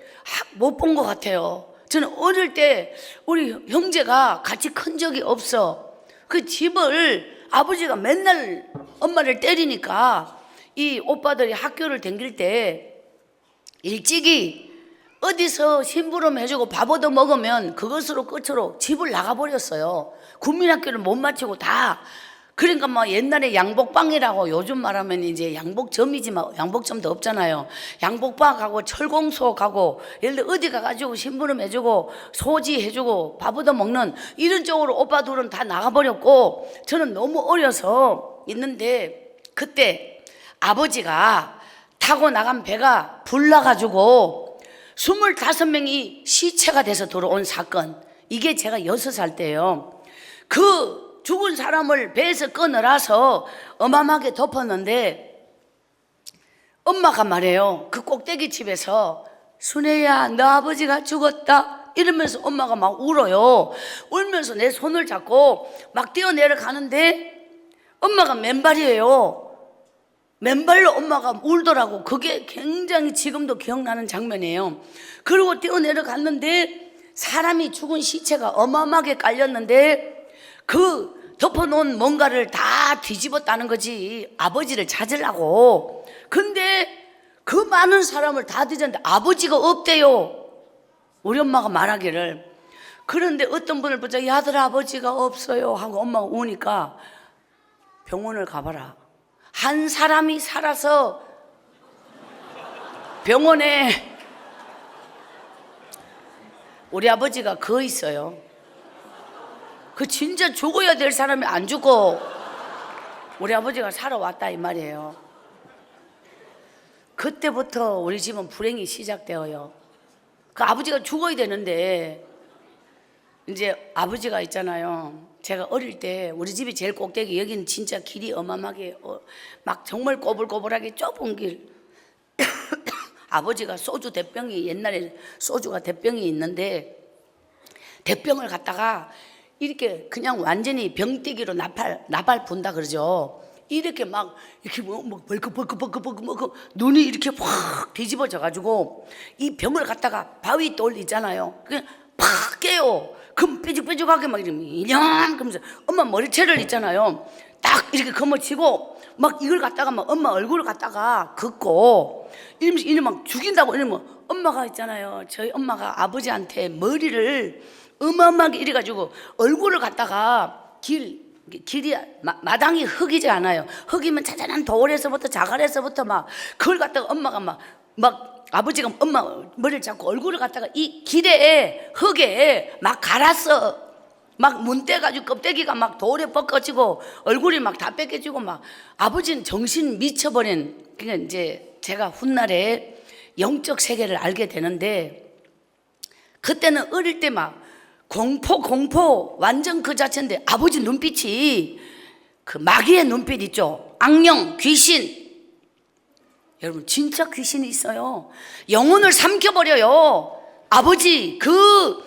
못 본 것 같아요. 저는 어릴 때 우리 형제가 같이 큰 적이 없어. 그 집을 아버지가 맨날 엄마를 때리니까 이 오빠들이 학교를 다닐 때 일찍이 어디서 심부름 해주고 밥 얻어 먹으면 그것으로 끝으로 집을 나가버렸어요. 국민학교를 못 마치고 다. 그러니까 뭐 옛날에 양복방이라고, 요즘 말하면 이제 양복점이지만 양복점도 없잖아요. 양복방 가고 철공소 가고 예를 들어 어디 가가지고 심부름 해주고 소지 해주고 밥 얻어 먹는 이런 쪽으로 오빠 둘은 다 나가버렸고, 저는 너무 어려서 있는데 그때 아버지가 타고 나간 배가 불나가지고 25명이 시체가 돼서 들어온 사건. 이게 제가 6살 때예요. 그 죽은 사람을 배에서 꺼내라서 어마어마하게 덮었는데 엄마가 말해요. 그 꼭대기 집에서 순애야, 너 아버지가 죽었다 이러면서 엄마가 막 울어요. 울면서 내 손을 잡고 막 뛰어내려 가는데 엄마가 맨발이에요. 맨발로 엄마가 울더라고. 그게 굉장히 지금도 기억나는 장면이에요. 그리고 뛰어내려 갔는데 사람이 죽은 시체가 어마어마하게 깔렸는데 그 덮어놓은 뭔가를 다 뒤집었다는 거지, 아버지를 찾으려고. 근데 그 많은 사람을 다 뒤졌는데 아버지가 없대요. 우리 엄마가 말하기를. 그런데 어떤 분을 보자, 야들 아버지가 없어요 하고 엄마가 우니까 병원을 가봐라. 한 사람이 살아서 병원에 우리 아버지가 거 있어요. 그 진짜 죽어야 될 사람이 안 죽고 우리 아버지가 살아왔다 이 말이에요. 그때부터 우리 집은 불행이 시작되어요. 그 아버지가 죽어야 되는데 이제 아버지가 있잖아요. 제가 어릴 때 우리 집이 제일 꼭대기, 여기는 진짜 길이 어마어마하게 막 정말 꼬불꼬불하게 좁은 길. 아버지가 소주 대병이, 옛날에 소주가 대병이 있는데 대병을 갖다가 이렇게 그냥 완전히 병떼기로 나발 분다 그러죠. 이렇게 막 이렇게 뭐 벌컥 눈이 이렇게 확 뒤집어져 가지고 이 병을 갖다가 바위 돌 있잖아요. 그냥 팍 깨요. 그럼 삐죽삐죽하게 막 이러면 이냥 그러면서 엄마 머리채를 있잖아요. 딱 이렇게 거머쥐고 막 이걸 갖다가 막 엄마 얼굴을 갖다가 긋고 이러면서 막 죽인다고 이러면 엄마가 있잖아요. 저희 엄마가 아버지한테 머리를 어마어마하게 이래가지고 얼굴을 갖다가 길이 마당이 흙이지 않아요. 흙이면 자잘한 돌에서부터 자갈에서부터 막 그걸 갖다가 엄마가 막 아버지가 엄마 머리를 잡고 얼굴을 갖다가 이 길에 흙에 막 갈았어. 막 문대가지고 껍데기가 막 돌에 벗겨지고 얼굴이 막 다 뺏겨지고 막 아버지는 정신 미쳐버린. 그러니까 이제 제가 훗날에 영적 세계를 알게 되는데 그때는 어릴 때 막 공포 완전 그 자체인데 아버지 눈빛이 그 마귀의 눈빛 있죠. 악령, 귀신. 여러분 진짜 귀신이 있어요. 영혼을 삼켜버려요. 아버지 그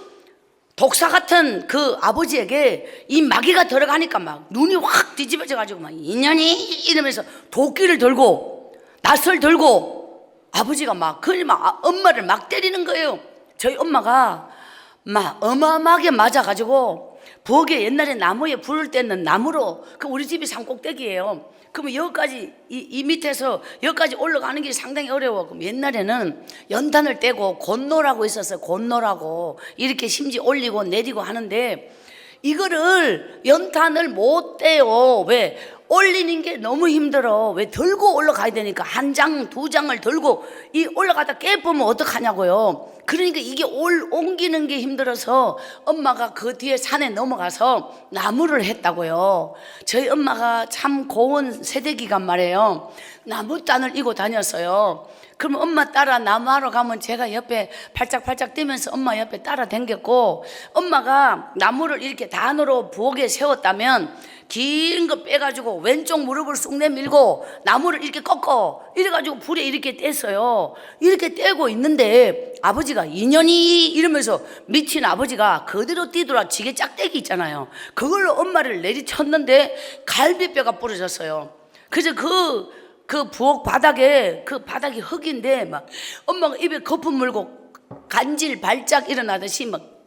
독사 같은 그 아버지에게 이 마귀가 들어가니까 막 눈이 확 뒤집어져 가지고 막 인연이 이러면서 도끼를 들고 낫을 들고 아버지가 막 그냥 막 엄마를 막 때리는 거예요. 저희 엄마가 막 어마어마하게 맞아가지고 부엌에 옛날에 나무에 불을 떼는 나무로, 그 우리 집이 산꼭대기예요. 그러면 여기까지 이 밑에서 여기까지 올라가는 게 상당히 어려워. 그럼 옛날에는 연탄을 떼고 곤노라고 있었어요. 곤노라고 이렇게 심지 올리고 내리고 하는데 이거를 연탄을 못 떼요. 왜? 올리는 게 너무 힘들어. 왜? 들고 올라가야 되니까 한 장, 두 장을 들고 이 올라가다 깨보면 어떡하냐고요. 그러니까 이게 옮기는 게 힘들어서 엄마가 그 뒤에 산에 넘어가서 나무를 했다고요. 저희 엄마가 참 고운 세대기간 말이에요. 나무단을 이고 다녔어요. 그러면 엄마 따라 나무하러 가면 제가 옆에 팔짝팔짝 뛰면서 엄마 옆에 따라 댕겼고, 엄마가 나무를 이렇게 단으로 부엌에 세웠다면 긴 거 빼가지고 왼쪽 무릎을 쑥 내밀고 나무를 이렇게 꺾어 이래가지고 불에 이렇게 뗐어요. 이렇게 떼고 있는데 아버지가 인연이 이러면서 미친 아버지가 그대로 뛰더라. 지게 짝대기 있잖아요. 그걸로 엄마를 내리쳤는데 갈비뼈가 부러졌어요. 그래서 그 부엌 바닥에, 그 바닥이 흙인데 막 엄마가 입에 거품 물고 간질 발작 일어나듯이 막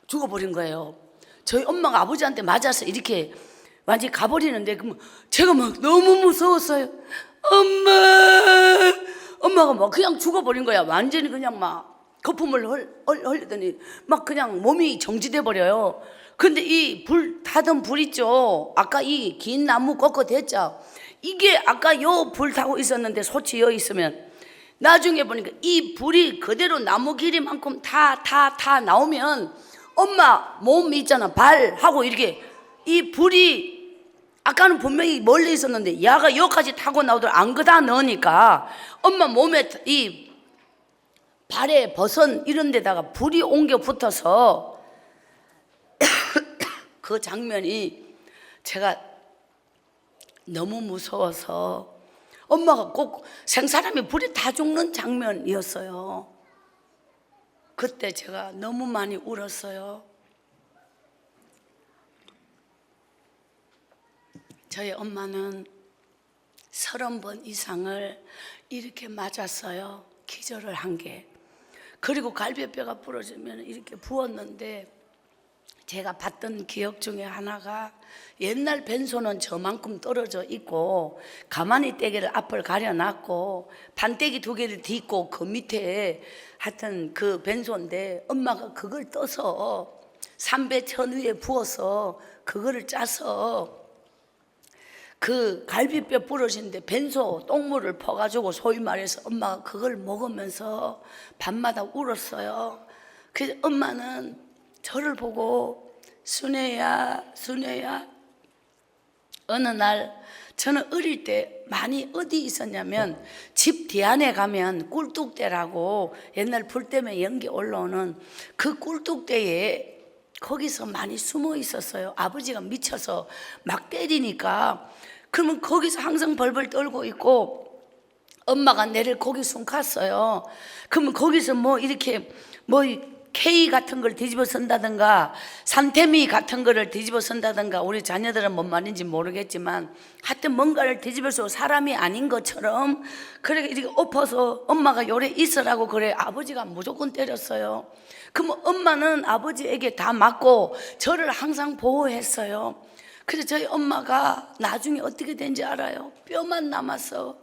죽어버린 거예요. 저희 엄마가 아버지한테 맞아서 이렇게 완전히 가버리는데, 그러면 제가 막 너무 무서웠어요. 엄마가 막 그냥 죽어버린 거야. 완전히 그냥 막 거품을 흘리더니 막 그냥 몸이 정지돼 버려요. 근데 이 불 타던 불 있죠, 아까 이 긴 나무 꺾어 댔죠, 이게 아까 요 불 타고 있었는데 소치 여 있으면 나중에 보니까 이 불이 그대로 나무 길이만큼 다 나오면 엄마 몸 있잖아, 발하고 이렇게 이 불이 아까는 분명히 멀리 있었는데 야가 여기까지 타고 나오더라. 안 그다 넣으니까 엄마 몸에 이 발에 버선 이런 데다가 불이 옮겨 붙어서 그 장면이 제가 너무 무서워서 엄마가 꼭 생사람이 불에 다 죽는 장면이었어요. 그때 제가 너무 많이 울었어요. 저희 엄마는 30번 이상을 이렇게 맞았어요. 기절을 한 게. 그리고 갈비뼈가 부러지면 이렇게 부었는데, 제가 봤던 기억 중에 하나가, 옛날 벤소는 저만큼 떨어져 있고 가만히 떼개를 앞을 가려놨고 반떼기 2개를 딛고 그 밑에 하여튼 그 벤소인데, 엄마가 그걸 떠서 삼배 천 위에 부어서 그거를 짜서 그 갈비뼈 부러진데 벤소 똥물을 퍼가지고 소위 말해서 엄마가 그걸 먹으면서 밤마다 울었어요. 그래서 엄마는 저를 보고 순애야 순애야. 어느 날 저는 어릴 때 많이 어디 있었냐면 집 뒤안에 가면 꿀뚝대라고 옛날 불 때문에 연기 올라오는 그 꿀뚝대에 거기서 많이 숨어 있었어요. 아버지가 미쳐서 막 때리니까. 그러면 거기서 항상 벌벌 떨고 있고 엄마가 내를 거기 숨 갔어요. 그러면 거기서 뭐 이렇게 뭐 K 같은 걸 뒤집어 쓴다든가 산태미 같은 거를 뒤집어 쓴다든가, 우리 자녀들은 뭔 말인지 모르겠지만 하여튼 뭔가를 뒤집어서 사람이 아닌 것처럼 그렇게 이렇게 엎어서 엄마가 요래 있으라고 그래 아버지가 무조건 때렸어요. 그러면 엄마는 아버지에게 다 맞고 저를 항상 보호했어요. 그래서 저희 엄마가 나중에 어떻게 된지 알아요? 뼈만 남았어.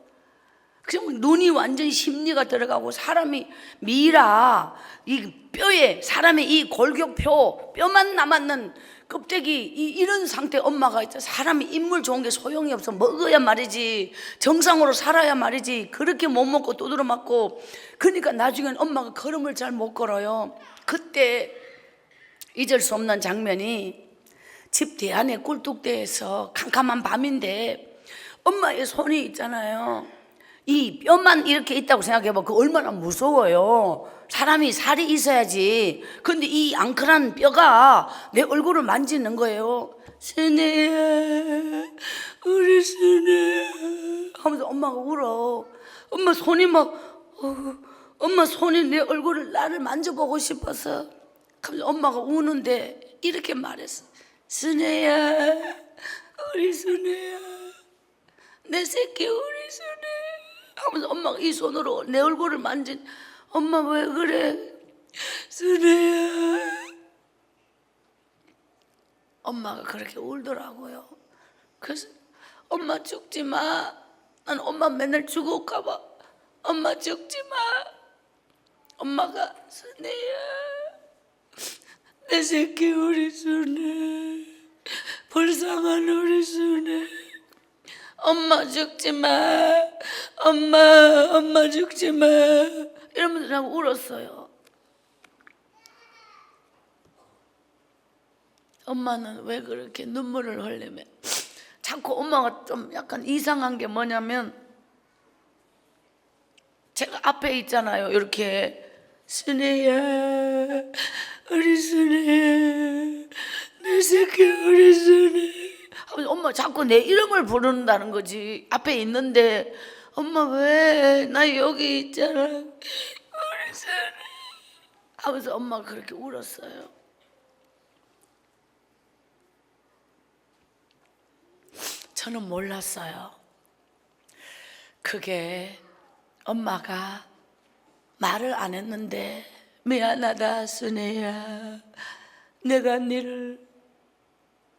그럼 눈이 완전히 심리가 들어가고 사람이 미라 이 뼈에 사람의 이 골격표 뼈만 남았는 껍데기 이런 상태 엄마가 있죠. 사람이 인물 좋은 게 소용이 없어. 먹어야 말이지, 정상으로 살아야 말이지. 그렇게 못 먹고 두드러 맞고, 그러니까 나중엔 엄마가 걸음을 잘 못 걸어요. 그때 잊을 수 없는 장면이 집 뒤안에 꿀뚝대에서 캄캄한 밤인데 엄마의 손이 있잖아요. 이 뼈만 이렇게 있다고 생각해봐. 그 얼마나 무서워요. 사람이 살이 있어야지. 근데 이 앙클한 뼈가 내 얼굴을 만지는 거예요. 순애야 우리 순애야 하면서 엄마가 울어. 엄마 손이 엄마 손이 내 얼굴을 나를 만져보고 싶어서. 그래서 엄마가 우는데 이렇게 말했어. 순애야 우리 순애야 내 새끼 우리 순애 하면서 엄마가 이 손으로 내 얼굴을 만진. 엄마 왜 그래 순애야. 엄마가 그렇게 울더라고요. 그래서 엄마 죽지 마. 난 엄마 맨날 죽을까 봐. 엄마 죽지 마. 엄마가 순애야 내 새끼 우리 순애 불쌍한 우리 순애 엄마 죽지 마. 엄마 죽지 마. 이러면서 그냥 울었어요. 엄마는 왜 그렇게 눈물을 흘리면 자꾸 엄마가 좀 약간 이상한 게 뭐냐면, 제가 앞에 있잖아요. 이렇게 순애야 우리 순애 내 새끼 우리 순애 하면서 엄마 자꾸 내 이름을 부른다는 거지. 앞에 있는데 엄마 왜 나 여기 있잖아 우리 순애 하면서 엄마가 그렇게 울었어요. 저는 몰랐어요. 그게 엄마가 말을 안 했는데 미안하다 순애야 내가 너를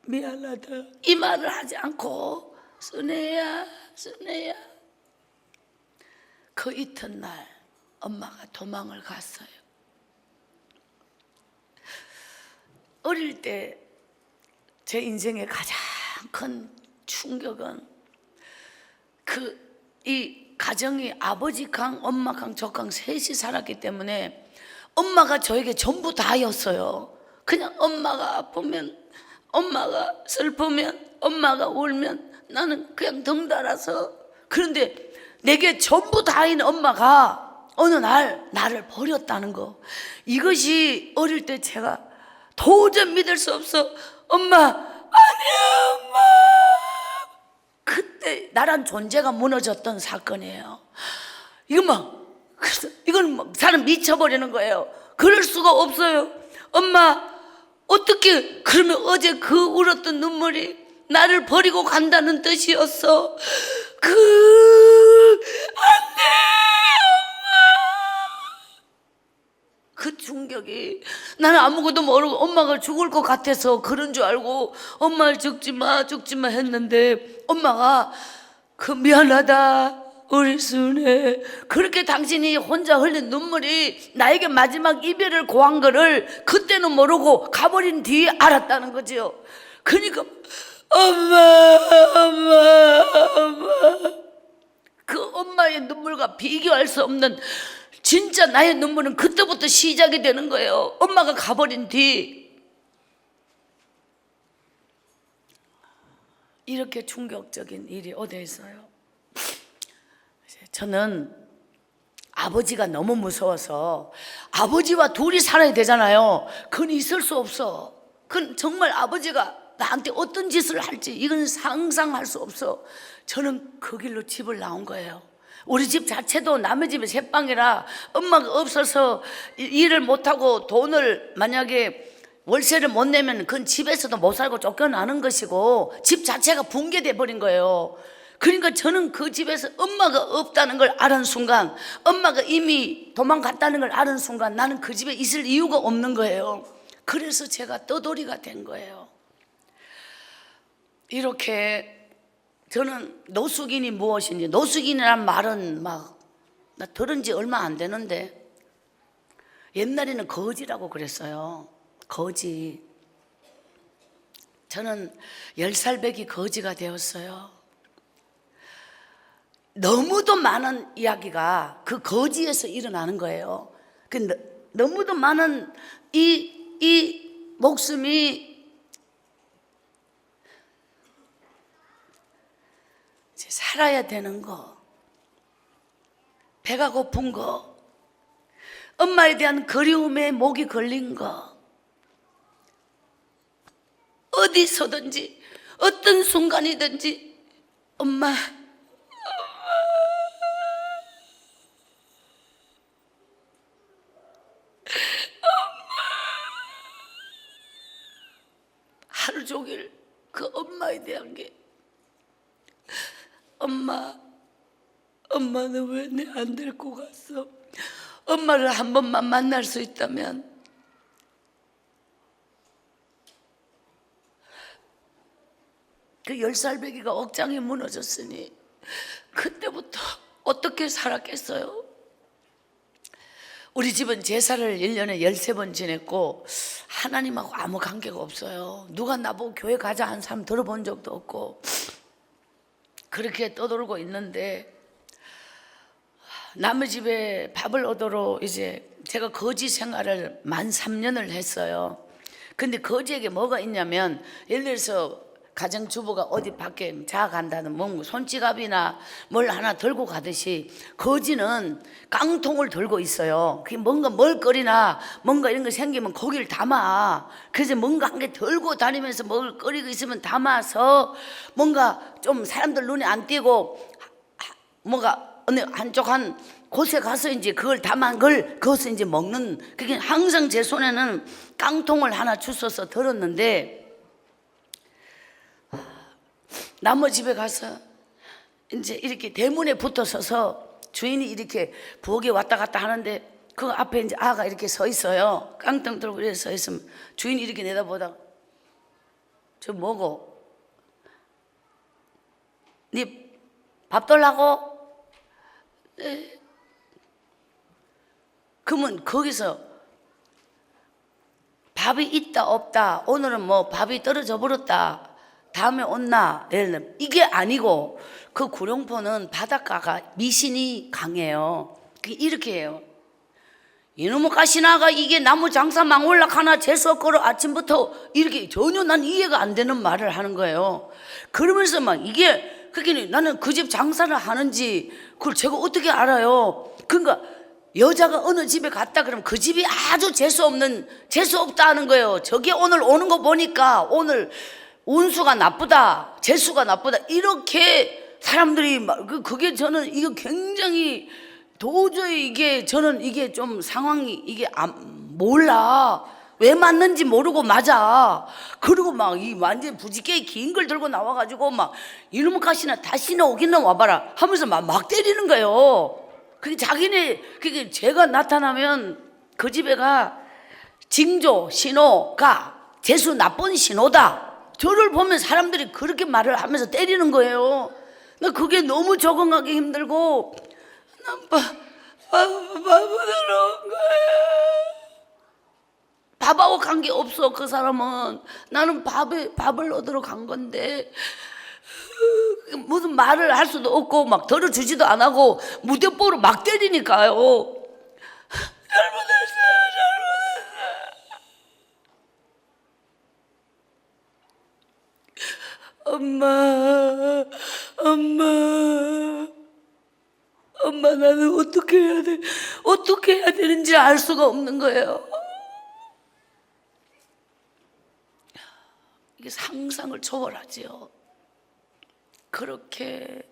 미안하다 이 말을 하지 않고 순애야 순애야. 그 이튿날 엄마가 도망을 갔어요. 어릴 때 제 인생의 가장 큰 충격은 이 가정이 아버지 강, 엄마 강, 저 강 셋이 살았기 때문에 엄마가 저에게 전부 다였어요. 그냥 엄마가 아프면, 엄마가 슬프면, 엄마가 울면 나는 그냥 덩달아서. 그런데 내게 전부 다인 엄마가 어느 날 나를 버렸다는 거, 이것이 어릴 때 제가 도저히 믿을 수 없어. 엄마, 아니야 엄마. 그때 나란 존재가 무너졌던 사건이에요. 이건 사람 미쳐버리는 거예요. 그럴 수가 없어요. 엄마, 어떻게 그러면 어제 그 울었던 눈물이 나를 버리고 간다는 뜻이었어? 안 돼, 그 충격이, 나는 아무것도 모르고 엄마가 죽을 것 같아서 그런 줄 알고 엄마를 죽지 마 했는데 엄마가 미안하다 우리 순애, 그렇게 당신이 혼자 흘린 눈물이 나에게 마지막 이별을 고한 거를 그때는 모르고 가버린 뒤에 알았다는 거지요. 그러니까 엄마 그 엄마의 눈물과 비교할 수 없는 진짜 나의 눈물은 그때부터 시작이 되는 거예요. 엄마가 가버린 뒤. 이렇게 충격적인 일이 어디에 있어요? 저는 아버지가 너무 무서워서, 아버지와 둘이 살아야 되잖아요. 그건 있을 수 없어. 그건 정말 아버지가 나한테 어떤 짓을 할지 이건 상상할 수 없어. 저는 그 길로 집을 나온 거예요. 우리 집 자체도 남의 집에 새방이라 엄마가 없어서 일을 못하고 돈을 만약에 월세를 못 내면 그건 집에서도 못 살고 쫓겨나는 것이고 집 자체가 붕괴돼 버린 거예요. 그러니까 저는 그 집에서 엄마가 없다는 걸 알은 순간, 엄마가 이미 도망갔다는 걸 알은 순간 나는 그 집에 있을 이유가 없는 거예요. 그래서 제가 떠돌이가 된 거예요. 이렇게 저는 노숙인이 무엇인지, 노숙인이란 말은 막 나 들은 지 얼마 안 되는데 옛날에는 거지라고 그랬어요. 거지. 저는 10살배기 거지가 되었어요. 너무도 많은 이야기가 그 거지에서 일어나는 거예요. 너무도 많은 이 목숨이 살아야 되는 거, 배가 고픈 거, 엄마에 대한 그리움에 목이 걸린 거, 어디서든지 어떤 순간이든지 엄마 하루 종일 그 엄마에 대한 게, 엄마는 왜 내 안 데리고 갔어? 엄마를 한 번만 만날 수 있다면. 그 10살배기가 억장이 무너졌으니 그때부터 어떻게 살았겠어요? 우리 집은 제사를 1년에 13번 지냈고 하나님하고 아무 관계가 없어요. 누가 나보고 교회 가자 한 사람 들어본 적도 없고 그렇게 떠돌고 있는데, 남의 집에 밥을 얻으러 이제 제가 거지 생활을 만 3년을 했어요. 근데 거지에게 뭐가 있냐면, 예를 들어서 가정주부가 어디 밖에 자간다는 뭐 손지갑이나 뭘 하나 들고 가듯이 거지는 깡통을 들고 있어요. 그게 뭔가 먹을거리나 뭔가 이런 거 생기면 거기를 담아. 그래서 뭔가 한 개 들고 다니면서 먹을거리가 있으면 담아서 뭔가 좀 사람들 눈에 안 띄고 뭔가 어느 한쪽 한 곳에 가서 이제 그걸 담은 걸 그것을 이제 먹는. 그게 항상 제 손에는 깡통을 하나 주워서 들었는데, 남의 집에 가서 이제 이렇게 대문에 붙어 서서 주인이 이렇게 부엌에 왔다 갔다 하는데 그 앞에 이제 아가 이렇게 서 있어요. 깡통 들고 이렇게 서 있으면 주인이 이렇게 내다보다가 저 뭐고? 네 밥 돌라고? 네. 그러면 거기서 밥이 있다 없다, 오늘은 뭐 밥이 떨어져 버렸다, 다음에 온나, 예를 들면 이게 아니고, 그 구룡포는 바닷가가 미신이 강해요. 이렇게 해요. 이놈의 가시나가 이게 나무 장사 망올락 하나 재수 없고 아침부터 이렇게 전혀 난 이해가 안 되는 말을 하는 거예요. 그러면서 막 이게, 그게 나는 그 집 장사를 하는지 그걸 제가 어떻게 알아요? 그러니까 여자가 어느 집에 갔다 그러면 그 집이 아주 재수 없다 하는 거예요. 저게 오늘 오는 거 보니까 오늘 운수가 나쁘다, 재수가 나쁘다, 이렇게 사람들이 막, 그게 저는 이거 굉장히 도저히 이게, 저는 이게 좀 상황이 이게 몰라. 왜 맞는지 모르고 맞아. 그리고 막 이 완전 부지게 긴 걸 들고 나와가지고 막 이놈의 가시나 다시는 오기는 와봐라 하면서 막 때리는 거예요. 그게 자기네, 그게 제가 나타나면 그 집에가 징조 신호가 재수 나쁜 신호다. 저를 보면 사람들이 그렇게 말을 하면서 때리는 거예요. 나 그게 너무 적응하기 힘들고, 난 밥을 들어온 거야. 밥하고 관계 없어. 그 사람은. 나는 밥을 얻으러 간 건데 무슨 말을 할 수도 없고 막 들어주지도 안 하고 무대뽀로 막 때리니까요. 잘못했어요. 엄마, 나는 어떻게 해야 되는지 알 수가 없는 거예요. 이게 상상을 초월하지요. 그렇게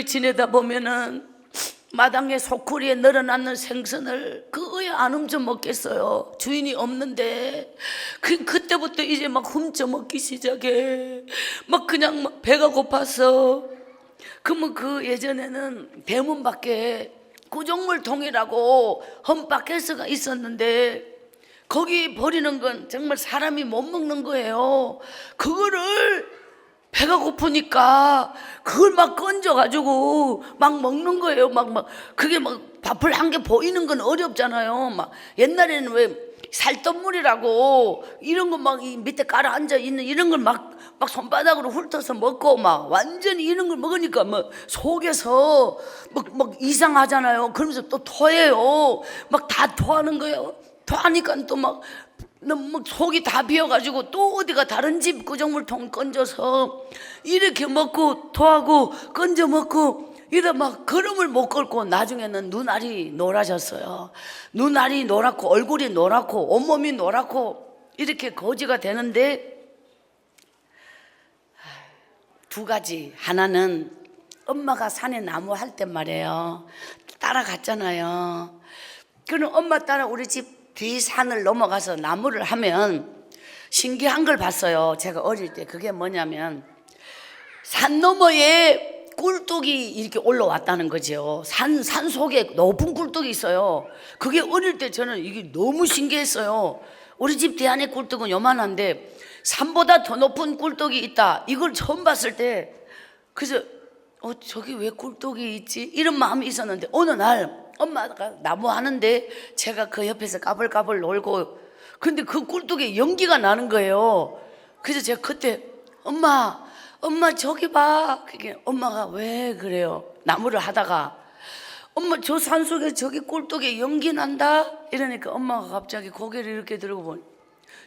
지내다 보면은 마당에 소쿠리에 늘어났는 생선을 그거에 안 훔쳐 먹겠어요. 주인이 없는데. 그때부터 이제 막 훔쳐 먹기 시작해. 막 그냥 막 배가 고파서. 그러면 그 예전에는 대문 밖에 구정물통이라고 험바켓스가 있었는데 거기 버리는 건 정말 사람이 못 먹는 거예요. 그거를 배가 고프니까 그걸 막 건져가지고 막 먹는 거예요. 그게 막 밥을 한 개 보이는 건 어렵잖아요. 막 옛날에는 왜 살떡물이라고 이런 거 막 이 밑에 깔아 앉아 있는 이런 걸 막 손바닥으로 훑어서 먹고 막 완전히 이런 걸 먹으니까 막 속에서 막 이상하잖아요. 그러면서 또 토해요. 막 다 토하는 거예요. 토하니까 또 막 속이 다 비어가지고 또 어디가 다른 집 구정물통 건져서 이렇게 먹고 토하고 건져 먹고 이러다 막 걸음을 못 걷고 나중에는 눈알이 노라졌어요. 눈알이 노랗고 얼굴이 노랗고 온몸이 노랗고 이렇게 거지가 되는데 두 가지. 하나는 엄마가 산에 나무 할 때 말이에요. 따라갔잖아요. 그럼 엄마 따라 우리 집 뒤 산을 넘어가서 나무를 하면 신기한 걸 봤어요. 제가 어릴 때. 그게 뭐냐면 산 너머에 꿀뚝이 이렇게 올라왔다는 거죠. 산 속에 높은 꿀뚝이 있어요. 그게 어릴 때 저는 이게 너무 신기했어요. 우리 집 뒤 안에 꿀뚝은 요만한데 산보다 더 높은 꿀뚝이 있다. 이걸 처음 봤을 때 그래서 저기 왜 꿀뚝이 있지? 이런 마음이 있었는데 어느 날 엄마가 나무 하는데 제가 그 옆에서 까불까불 놀고 근데 그 꿀뚝에 연기가 나는 거예요. 그래서 제가 그때 엄마 저기 봐. 그게 엄마가 왜 그래요? 나무를 하다가 엄마 저 산속에 저기 꿀뚝에 연기 난다? 이러니까 엄마가 갑자기 고개를 이렇게 들고 보니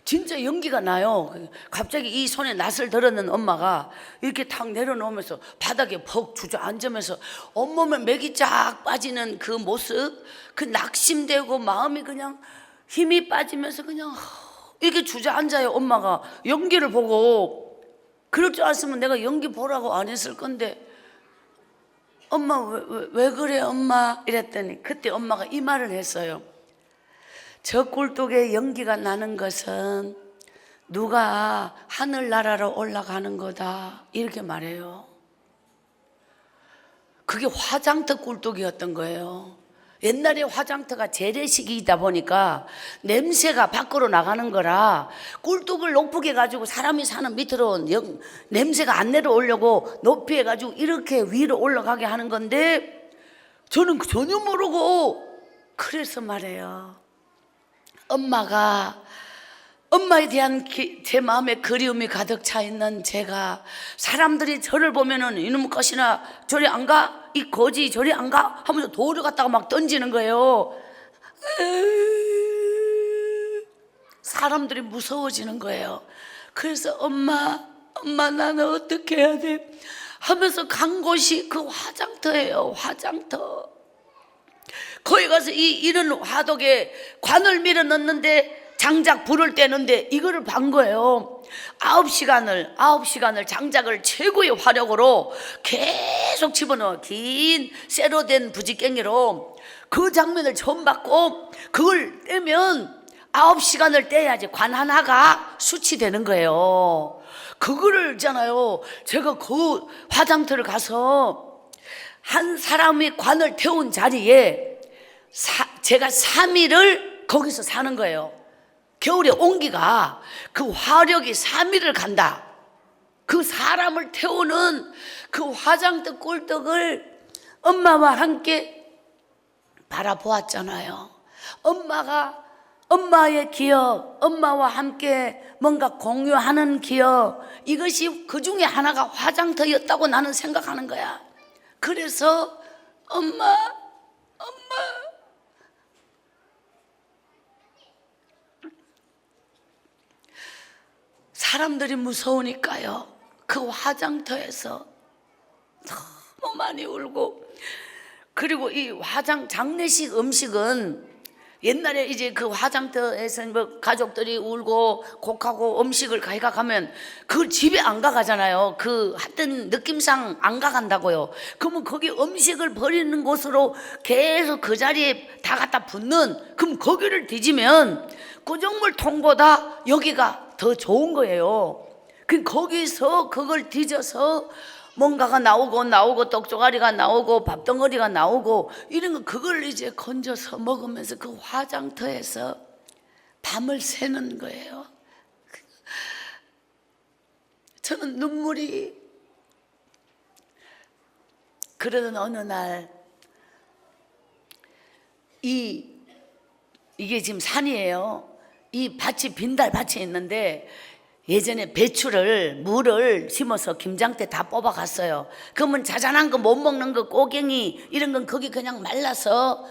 진짜 연기가 나요. 갑자기 이 손에 낫을 들었는 엄마가 이렇게 탁 내려놓으면서 바닥에 퍽 주저앉으면서 온몸에 맥이 쫙 빠지는 그 모습, 그 낙심되고 마음이 그냥 힘이 빠지면서 그냥 이렇게 주저앉아요. 엄마가 연기를 보고. 그럴 줄 알았으면 내가 연기 보라고 안 했을 건데 엄마 왜 그래 엄마 이랬더니 그때 엄마가 이 말을 했어요. 저 꿀뚝에 연기가 나는 것은 누가 하늘나라로 올라가는 거다 이렇게 말해요. 그게 화장터 꿀뚝이었던 거예요. 옛날에 화장터가 재래식이다 보니까 냄새가 밖으로 나가는 거라 꿀뚝을 높게 해가지고 사람이 사는 밑으로 냄새가 안 내려오려고 높이 해가지고 이렇게 위로 올라가게 하는 건데 저는 전혀 모르고 그래서 말해요. 엄마에 대한 제 마음에 그리움이 가득 차 있는 제가 사람들이 저를 보면은 이놈의 것이나 저리 안 가? 이 거지 저리 안 가? 하면서 돌을 갖다가 막 던지는 거예요. 사람들이 무서워지는 거예요. 그래서 엄마 나는 어떻게 해야 돼? 하면서 간 곳이 그 화장터예요. 화장터. 거기 가서 이런 화덕에 관을 밀어 넣는데 장작 불을 떼는데 이거를 반 거예요. 9시간을 장작을 최고의 화력으로 계속 집어넣어 긴 쇠로 된 부지깽이로 그 장면을 처음 봤고 그걸 떼면 9시간을 떼야지 관 하나가 수치되는 거예요. 그거를 있잖아요. 제가 그 화장터를 가서 한 사람이 관을 태운 자리에 제가 3일을 거기서 사는 거예요. 겨울에 온기가 그 화력이 3일을 간다. 그 사람을 태우는 그 화장터 꿀떡을 엄마와 함께 바라보았잖아요. 엄마의 기억, 엄마와 함께 뭔가 공유하는 기억, 이것이 그 중에 하나가 화장터였다고 나는 생각하는 거야. 그래서 엄마 사람들이 무서우니까요. 그 화장터에서 너무 많이 울고, 그리고 이 장례식 음식은 옛날에 이제 그 화장터에서 뭐 가족들이 울고 곡하고 음식을 가면 그 집에 안 가잖아요. 그 하여튼 느낌상 안 가간다고요. 그러면 거기 음식을 버리는 곳으로 계속 그 자리에 다 갖다 붓는, 그럼 거기를 뒤지면 구정물 통보다 여기가 더 좋은 거예요. 거기서 그걸 뒤져서 뭔가가 나오고 떡조가리가 나오고 밥덩어리가 나오고 이런 거 그걸 이제 건져서 먹으면서 그 화장터에서 밤을 새는 거예요. 저는 눈물이. 그러던 어느 날 이게 지금 산이에요. 이 밭이 빈달밭이 있는데 예전에 물을 심어서 김장 때 다 뽑아갔어요. 그러면 자잘한 거 못 먹는 거 꼬갱이 이런 건 거기 그냥 말라서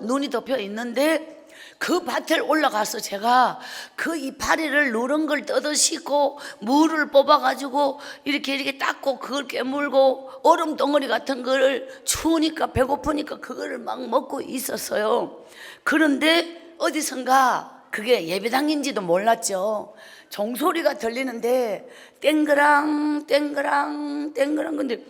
눈이 덮여 있는데 그 밭을 올라가서 제가 그 이파리를 누런 걸 뜯어씻고 물을 뽑아가지고 이렇게 닦고 그걸 깨물고 얼음 덩어리 같은 거를 추우니까 배고프니까 그거를 막 먹고 있었어요. 그런데 어디선가 그게 예배당인지도 몰랐죠. 종소리가 들리는데 땡그랑 근데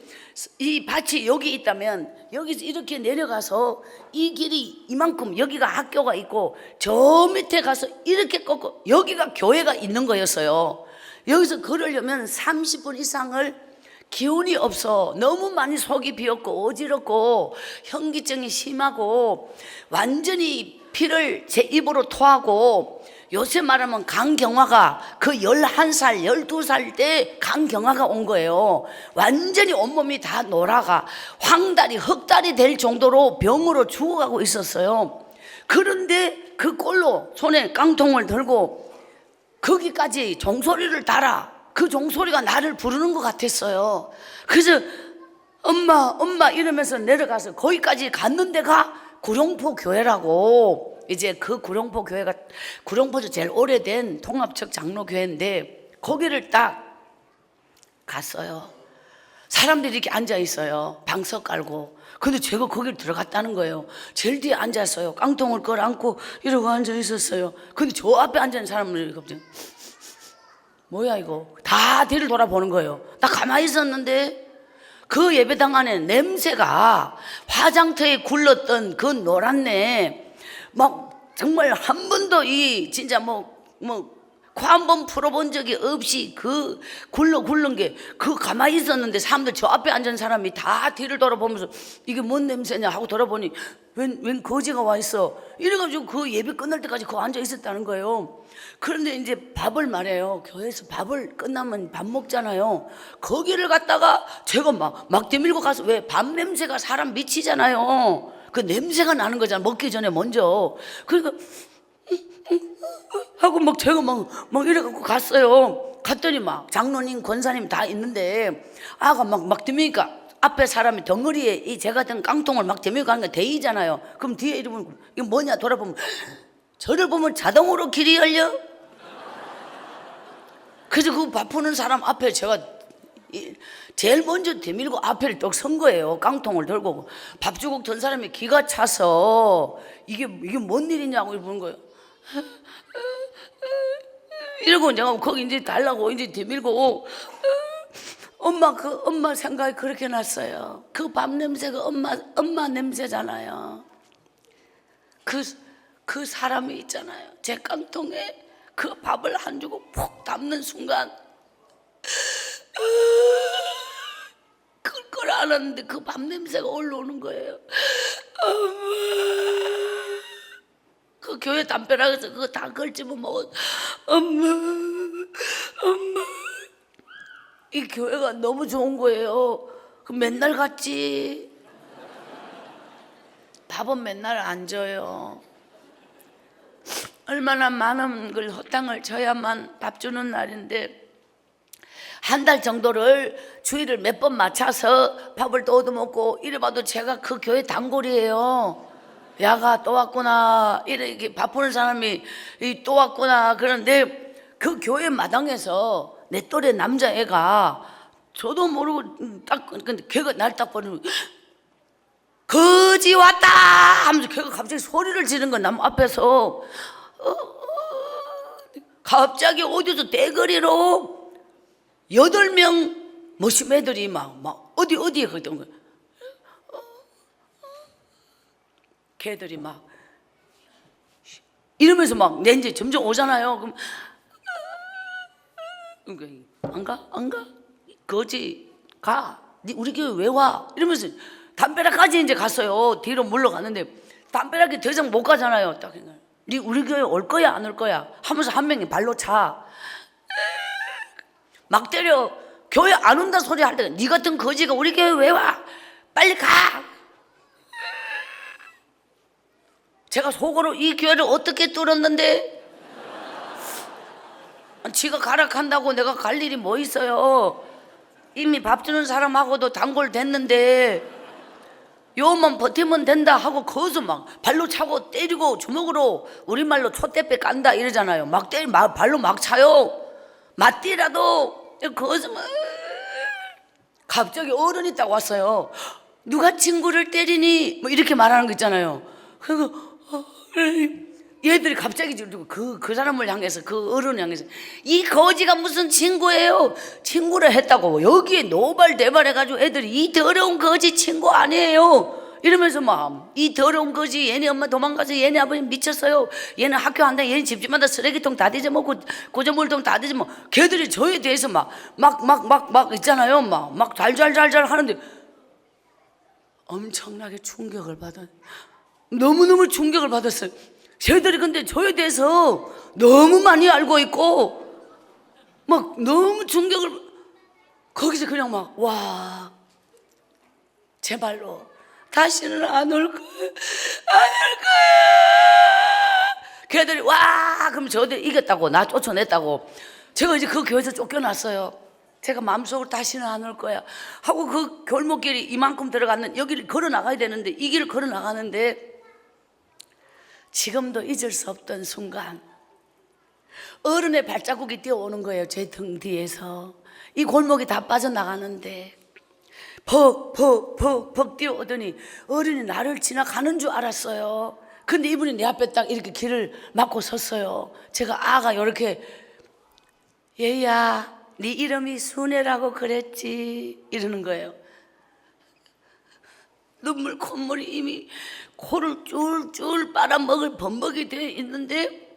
이 밭이 여기 있다면 여기서 이렇게 내려가서 이 길이 이만큼 여기가 학교가 있고 저 밑에 가서 이렇게 꺾고 여기가 교회가 있는 거였어요. 여기서 걸으려면 30분 이상을 기운이 없어. 너무 많이 속이 비었고 어지럽고 현기증이 심하고 완전히 피를 제 입으로 토하고, 요새 말하면 간경화가 그 11살 12살 때 간경화가 온 거예요. 완전히 온몸이 다 노라가 황달이 흑달이 될 정도로 병으로 죽어가고 있었어요. 그런데 그 꼴로 손에 깡통을 들고 거기까지 종소리를 달아. 그 종소리가 나를 부르는 것 같았어요. 그래서 엄마 이러면서 내려가서 거기까지 갔는 데가 구룡포 교회라고. 이제 그 구룡포 교회가 구룡포에서 제일 오래된 통합적 장로교회인데 거기를 딱 갔어요. 사람들이 이렇게 앉아 있어요. 방석 깔고. 근데 제가 거기를 들어갔다는 거예요. 제일 뒤에 앉았어요. 깡통을 끌어안고 이러고 앉아 있었어요. 근데 저 앞에 앉아 있는 사람들이 갑자기 뭐야 이거, 다 뒤를 돌아보는 거예요. 나 가만히 있었는데 그 예배당 안에 냄새가 화장터에 굴렀던 그 노란내 막 정말 한 번도 진짜 코 한 번 풀어본 적이 없이 그 굴른 게 그 가만히 있었는데 사람들 저 앞에 앉은 사람이 다 뒤를 돌아보면서 이게 뭔 냄새냐 하고 돌아보니 웬 거지가 와 있어. 이래가지고 그 예배 끝날 때까지 그 앉아 있었다는 거예요. 그런데 이제 밥을 말해요. 교회에서 밥을 끝나면 밥 먹잖아요. 거기를 갔다가 제가 막 대밀고 가서 왜 밥 냄새가 사람 미치잖아요. 그 냄새가 나는 거잖아. 먹기 전에 먼저. 그러니까 하고 막 제가 막 이래갖고 갔어요. 갔더니 막 장로님, 권사님 다 있는데 아가 막 들미니까 앞에 사람이 덩어리에 이 제 같은 깡통을 막 대밀고 가는 게 대이잖아요. 그럼 뒤에 이러면 이거 뭐냐 돌아보면 저를 보면 자동으로 길이 열려. 그래서 그 밥 푸는 사람 앞에 제가 제일 먼저 대밀고 앞에 떡 선 거예요. 깡통을 들고 밥주걱 든 사람이 기가 차서 이게 뭔 일이냐고 이러는 거예요. 이러고 내가 거기 이제 달라고 이제 대밀고 엄마 생각이 그렇게 났어요. 그 밥 냄새가 엄마 냄새잖아요. 그 사람이 있잖아요. 제 깡통에 그 밥을 한 주걱 푹 담는 순간 그걸 알았는데 그 밥 냄새가 올라오는 거예요. 엄마. 그 교회 담벼락에서 그거 다 걸집어 먹어. 엄마. 이 교회가 너무 좋은 거예요. 그 맨날 갔지. 밥은 맨날 안 줘요. 얼마나 많은 걸 허탕을 쳐야만 밥 주는 날인데 한 달 정도를 주일을 몇 번 맞춰서 밥을 또 얻어먹고 이래봐도 제가 그 교회 단골이에요. 야가 또 왔구나. 이렇게 밥 푸는 사람이 또 왔구나. 그런데 그 교회 마당에서 내 또래 남자애가 저도 모르고 딱 근데 걔가 날 딱 보는 거지 왔다 하면서 걔가 갑자기 소리를 지르는 거야. 남 앞에서 갑자기 어디서 대거리로 8명 멋있는 애들이 막 어디에 갔던 거야. 걔들이 막 이러면서 막 내 이제 점점 오잖아요. 그럼 안 가? 거지 가. 우리 교회 왜 와? 이러면서 담벼락까지 이제 갔어요. 뒤로 물러갔는데 담벼락에 더 이상 못 가잖아요. 딱 네 우리 교회 올 거야 안 올 거야 하면서 한 명이 발로 차. 막 때려. 교회 안 온다 소리 할 때 네 같은 거지가 우리 교회 왜 와? 빨리 가. 제가 속으로 이 교회를 어떻게 뚫었는데 지가 가라 한다고 내가 갈 일이 뭐 있어요. 이미 밥 주는 사람하고도 단골 됐는데 요만 버티면 된다 하고 거기서 막 발로 차고 때리고 주먹으로 우리말로 촛대빼 깐다 이러잖아요. 발로 막 차요. 맞디라도 거기서 막 갑자기 어른이 딱 왔어요. 누가 친구를 때리니 뭐 이렇게 말하는 거 있잖아요. 그리고 얘들이 갑자기 그 사람을 향해서 그 어른을 향해서 이 거지가 무슨 친구예요? 친구를 했다고 여기에 노발대발 해가지고 애들이 이 더러운 거지 친구 아니에요 이러면서 막 이 더러운 거지 얘네 엄마 도망가서 얘네 아버지 미쳤어요. 얘는 학교 한다 얘네 집집마다 쓰레기통 다 뒤져먹고 고저물통 다 뒤져먹고 걔들이 저에 대해서 막 있잖아요. 막 잘잘 하는데 엄청나게 충격을 받아. 너무너무 충격을 받았어요. 쟤들이 근데 저에 대해서 너무 많이 알고 있고 막 너무 충격을 거기서 그냥 막 와 제발로 다시는 안 올 거야 안 올 거야. 걔들이 와 그럼 저들 이겼다고 나 쫓아냈다고 제가 이제 그 교회에서 쫓겨났어요. 제가 마음속으로 다시는 안 올 거야 하고 그 골목길이 이만큼 들어갔는 여기를 걸어 나가야 되는데 이 길을 걸어 나가는데 지금도 잊을 수 없던 순간 어른의 발자국이 뛰어오는 거예요. 제 등 뒤에서 이 골목이 다 빠져나가는데 퍽 뛰어오더니 어른이 나를 지나가는 줄 알았어요. 근데 이분이 내 앞에 딱 이렇게 길을 막고 섰어요. 제가 아가 이렇게 얘야 네 이름이 순애라고 그랬지 이러는 거예요. 눈물 콧물이 이미 코를 쫄쫄 빨아먹을 범벅이 되어 있는데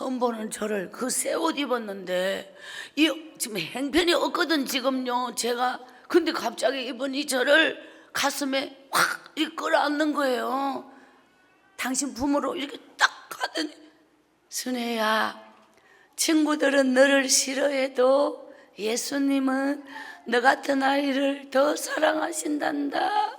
처음 보는 저를 그 새 옷 입었는데 이 지금 행편이 없거든 지금요 제가. 근데 갑자기 이분이 저를 가슴에 확 이렇게 끌어안는 거예요. 당신 품으로 이렇게 딱 하더니, 순혜야, 친구들은 너를 싫어해도 예수님은 너 같은 아이를 더 사랑하신단다.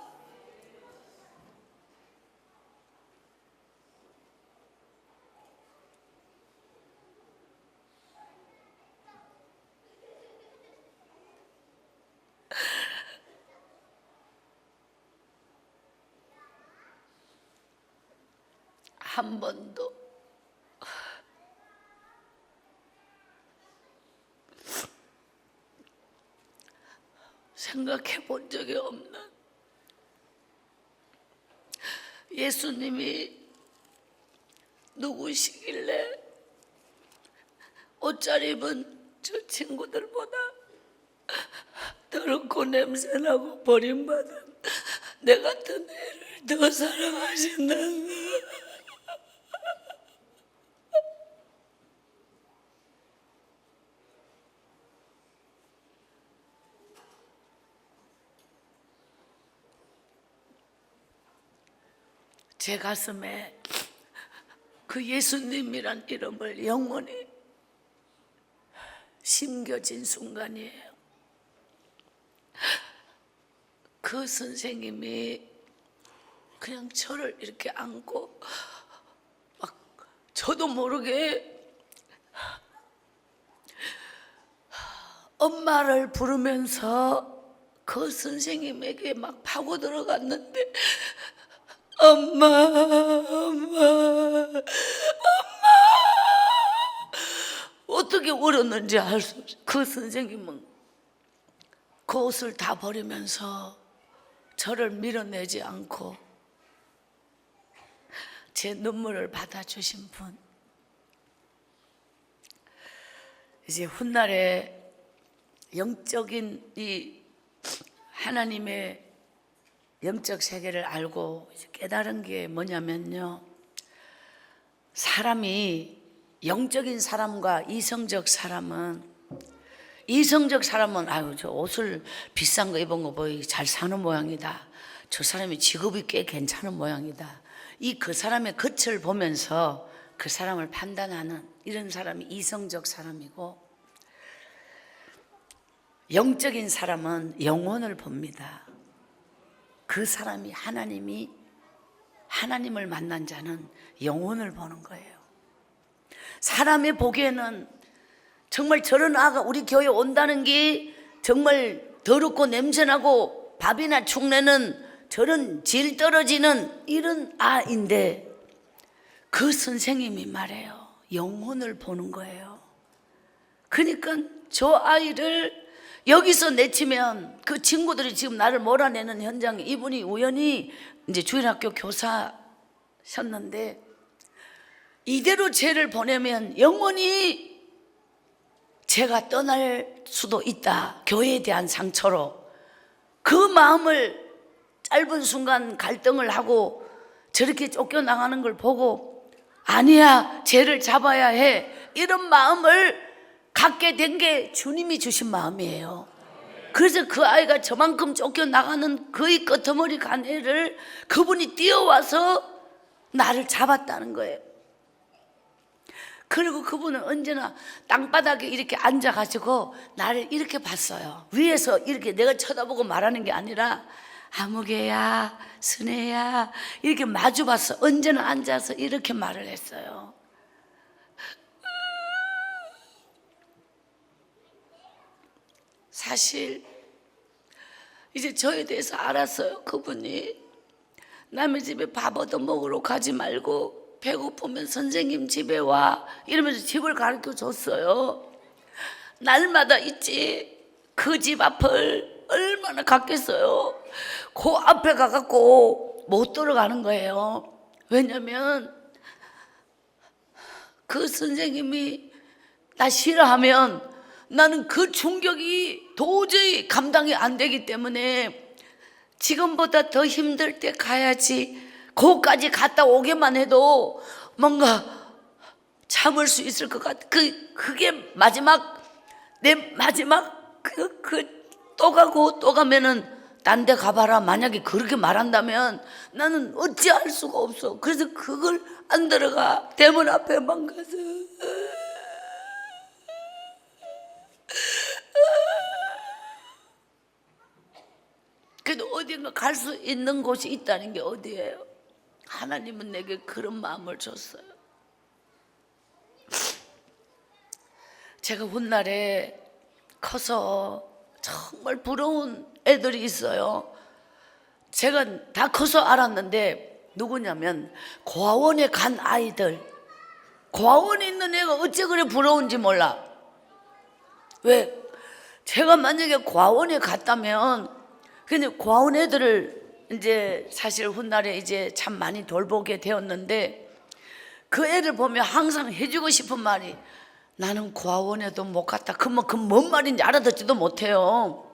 한 번도 생각해 본 적이 없는 예수님이 누구시길래 옷 잘 입은 저 친구들보다 더럽고 냄새나고 버림받은 내 같은 애를 더 사랑하신다는. 제 가슴에 그 예수님이란 이름을 영원히 심겨진 순간이에요. 그 선생님이 그냥 저를 이렇게 안고 막 저도 모르게 엄마를 부르면서 그 선생님에게 막 파고 들어갔는데, 엄마, 엄마, 엄마. 어떻게 울었는지 알 수 없어요. 그 선생님은 그 옷을 다 버리면서 저를 밀어내지 않고 제 눈물을 받아주신 분. 이제 훗날에 영적인 이 하나님의 영적 세계를 알고 깨달은 게 뭐냐면요, 사람이 영적인 사람과 이성적 사람은 아유 저 옷을 비싼 거 입은 거 보이 잘 사는 모양이다, 저 사람이 직업이 꽤 괜찮은 모양이다, 이 그 사람의 겉을 보면서 그 사람을 판단하는 이런 사람이 이성적 사람이고, 영적인 사람은 영혼을 봅니다. 그 사람이 하나님을 만난 자는 영혼을 보는 거예요. 사람이 보기에는 정말 저런 아가 우리 교회에 온다는 게 정말 더럽고 냄새나고 밥이나 축내는 저런 질 떨어지는 이런 아인데, 그 선생님이 말해요. 영혼을 보는 거예요. 그러니까 저 아이를 여기서 내치면 그 친구들이 지금 나를 몰아내는 현장에, 이분이 우연히 이제 주일학교 교사셨는데, 이대로 쟤를 보내면 영원히 제가 떠날 수도 있다, 교회에 대한 상처로. 그 마음을 짧은 순간 갈등을 하고 저렇게 쫓겨나가는 걸 보고, 아니야, 쟤를 잡아야 해, 이런 마음을 갖게 된 게 주님이 주신 마음이에요. 그래서 그 아이가 저만큼 쫓겨나가는 거의 끄트머리 간 애를 그분이 뛰어와서 나를 잡았다는 거예요. 그리고 그분은 언제나 땅바닥에 이렇게 앉아가지고 나를 이렇게 봤어요. 위에서 이렇게 내가 쳐다보고 말하는 게 아니라, 아무개야, 순혜야, 이렇게 마주봤어. 언제나 앉아서 이렇게 말을 했어요. 사실 이제 저에 대해서 알았어요. 그분이 남의 집에 밥 얻어 먹으러 가지 말고 배고프면 선생님 집에 와, 이러면서 집을 가르쳐 줬어요. 날마다 있지, 그 집 앞을 얼마나 갔겠어요. 그 앞에 가갖고 못 들어가는 거예요. 왜냐면 그 선생님이 나 싫어하면 나는 그 충격이 도저히 감당이 안 되기 때문에 지금보다 더 힘들 때 가야지, 거기까지 갔다 오게만 해도 뭔가 참을 수 있을 것 같아. 그게 마지막, 내 마지막 또 가고 또 가면은 딴 데 가봐라. 만약에 그렇게 말한다면 나는 어찌할 수가 없어. 그래서 그걸 안 들어가. 대문 앞에만 가서 그래도 어딘가 갈 수 있는 곳이 있다는 게 어디예요? 하나님은 내게 그런 마음을 줬어요. 제가 훗날에 커서 정말 부러운 애들이 있어요. 제가 다 커서 알았는데 누구냐면 고아원에 간 아이들. 고아원에 있는 애가 어째 그래 부러운지 몰라. 왜? 제가 만약에 고아원에 갔다면, 근데 고아원 애들을 이제 사실 훗날에 이제 참 많이 돌보게 되었는데, 그 애를 보면 항상 해주고 싶은 말이, 나는 고아원에도 못 갔다. 그러면 그 뭔 말인지 알아듣지도 못해요.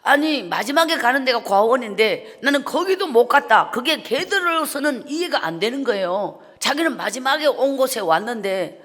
아니 마지막에 가는 데가 고아원인데 나는 거기도 못 갔다. 그게 걔들로서는 이해가 안 되는 거예요. 자기는 마지막에 온 곳에 왔는데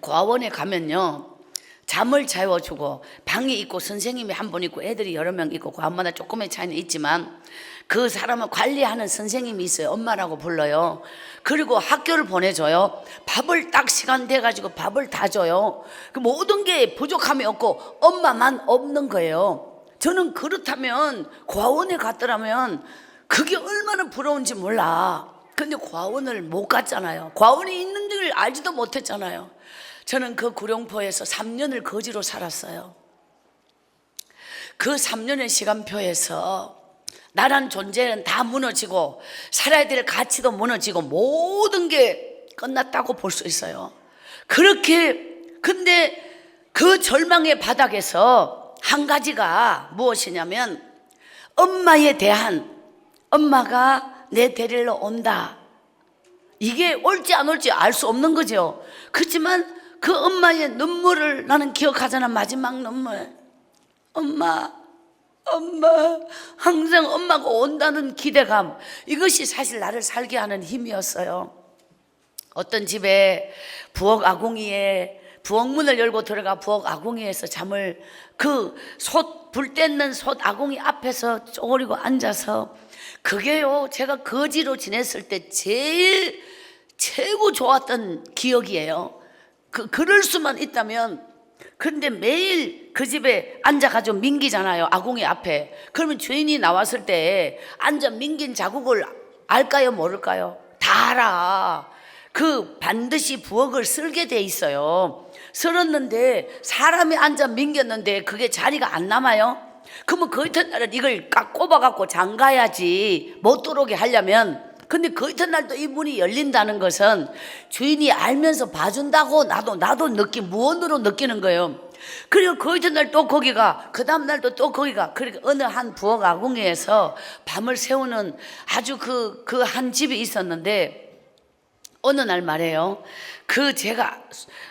고아원에 가면요, 잠을 재워주고 방이 있고 선생님이 한 분 있고 애들이 여러 명 있고 고아원마다 조금의 차이는 있지만 그 사람을 관리하는 선생님이 있어요. 엄마라고 불러요. 그리고 학교를 보내줘요. 밥을 딱 시간 돼가지고 밥을 다 줘요. 그 모든 게 부족함이 없고 엄마만 없는 거예요. 저는 그렇다면 고아원에 갔더라면 그게 얼마나 부러운지 몰라. 근데 고아원을 못 갔잖아요. 고아원이 있는 줄 알지도 못했잖아요. 저는 그 구룡포에서 3년을 거지로 살았어요. 그 3년의 시간표에서 나란 존재는 다 무너지고 살아야 될 가치도 무너지고 모든 게 끝났다고 볼 수 있어요. 그렇게, 근데 그 절망의 바닥에서 한 가지가 무엇이냐면 엄마에 대한, 엄마가 내 데리러 온다. 이게 올지 안 올지 알 수 없는 거죠. 그렇지만 그 엄마의 눈물을 나는 기억하잖아. 마지막 눈물. 엄마, 항상 엄마가 온다는 기대감, 이것이 사실 나를 살게 하는 힘이었어요. 어떤 집에 부엌 아궁이에, 부엌문을 열고 들어가 부엌 아궁이에서 잠을, 그 불 뗐는 솥 아궁이 앞에서 쪼그리고 앉아서, 그게요 제가 거지로 지냈을 때 제일 최고 좋았던 기억이에요. 그럴 수만 있다면. 그런데 매일 그 집에 앉아가지고 민기잖아요. 아궁이 앞에. 그러면 주인이 나왔을 때 앉아 민긴 자국을 알까요 모를까요? 다 알아. 그 반드시 부엌을 쓸게 돼 있어요. 쓸었는데 사람이 앉아 민겼는데 그게 자리가 안 남아요? 그러면 그 이튿날은 이걸 꽉 꼽아갖고 잠가야지 못 들어오게 하려면. 근데 그 이튿날도 이 문이 열린다는 것은 주인이 알면서 봐준다고 나도 무언으로 느끼는 거예요. 그리고 그 이튿날 또 거기가, 그 다음날도 또 거기가. 그러니까 어느 한 부엌 아궁이에서 밤을 새우는 아주 그 한 집이 있었는데, 어느 날 말이에요, 제가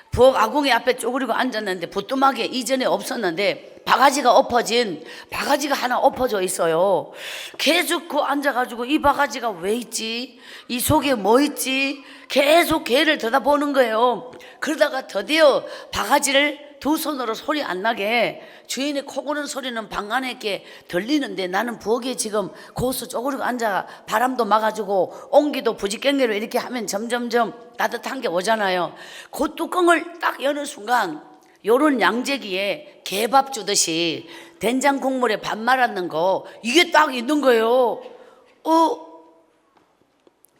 부엌 아궁이 앞에 쪼그리고 앉았는데 부뚜막에 이전에 없었는데 바가지가 엎어진, 바가지가 하나 엎어져 있어요. 계속 그 앉아가지고 이 바가지가 왜 있지? 이 속에 뭐 있지? 계속 걔를 들여다보는 거예요. 그러다가 드디어 바가지를 두 손으로 소리 안 나게, 주인의 코 고는 소리는 방 안에 있게 들리는데 나는 부엌에 지금 고수 쪼그리고 앉아 바람도 막아주고 온기도 부지깽이로 이렇게 하면 점점점 따뜻한 게 오잖아요. 그 뚜껑을 딱 여는 순간 요런 양재기에 개밥 주듯이 된장 국물에 밥 말았는 거, 이게 딱 있는 거예요.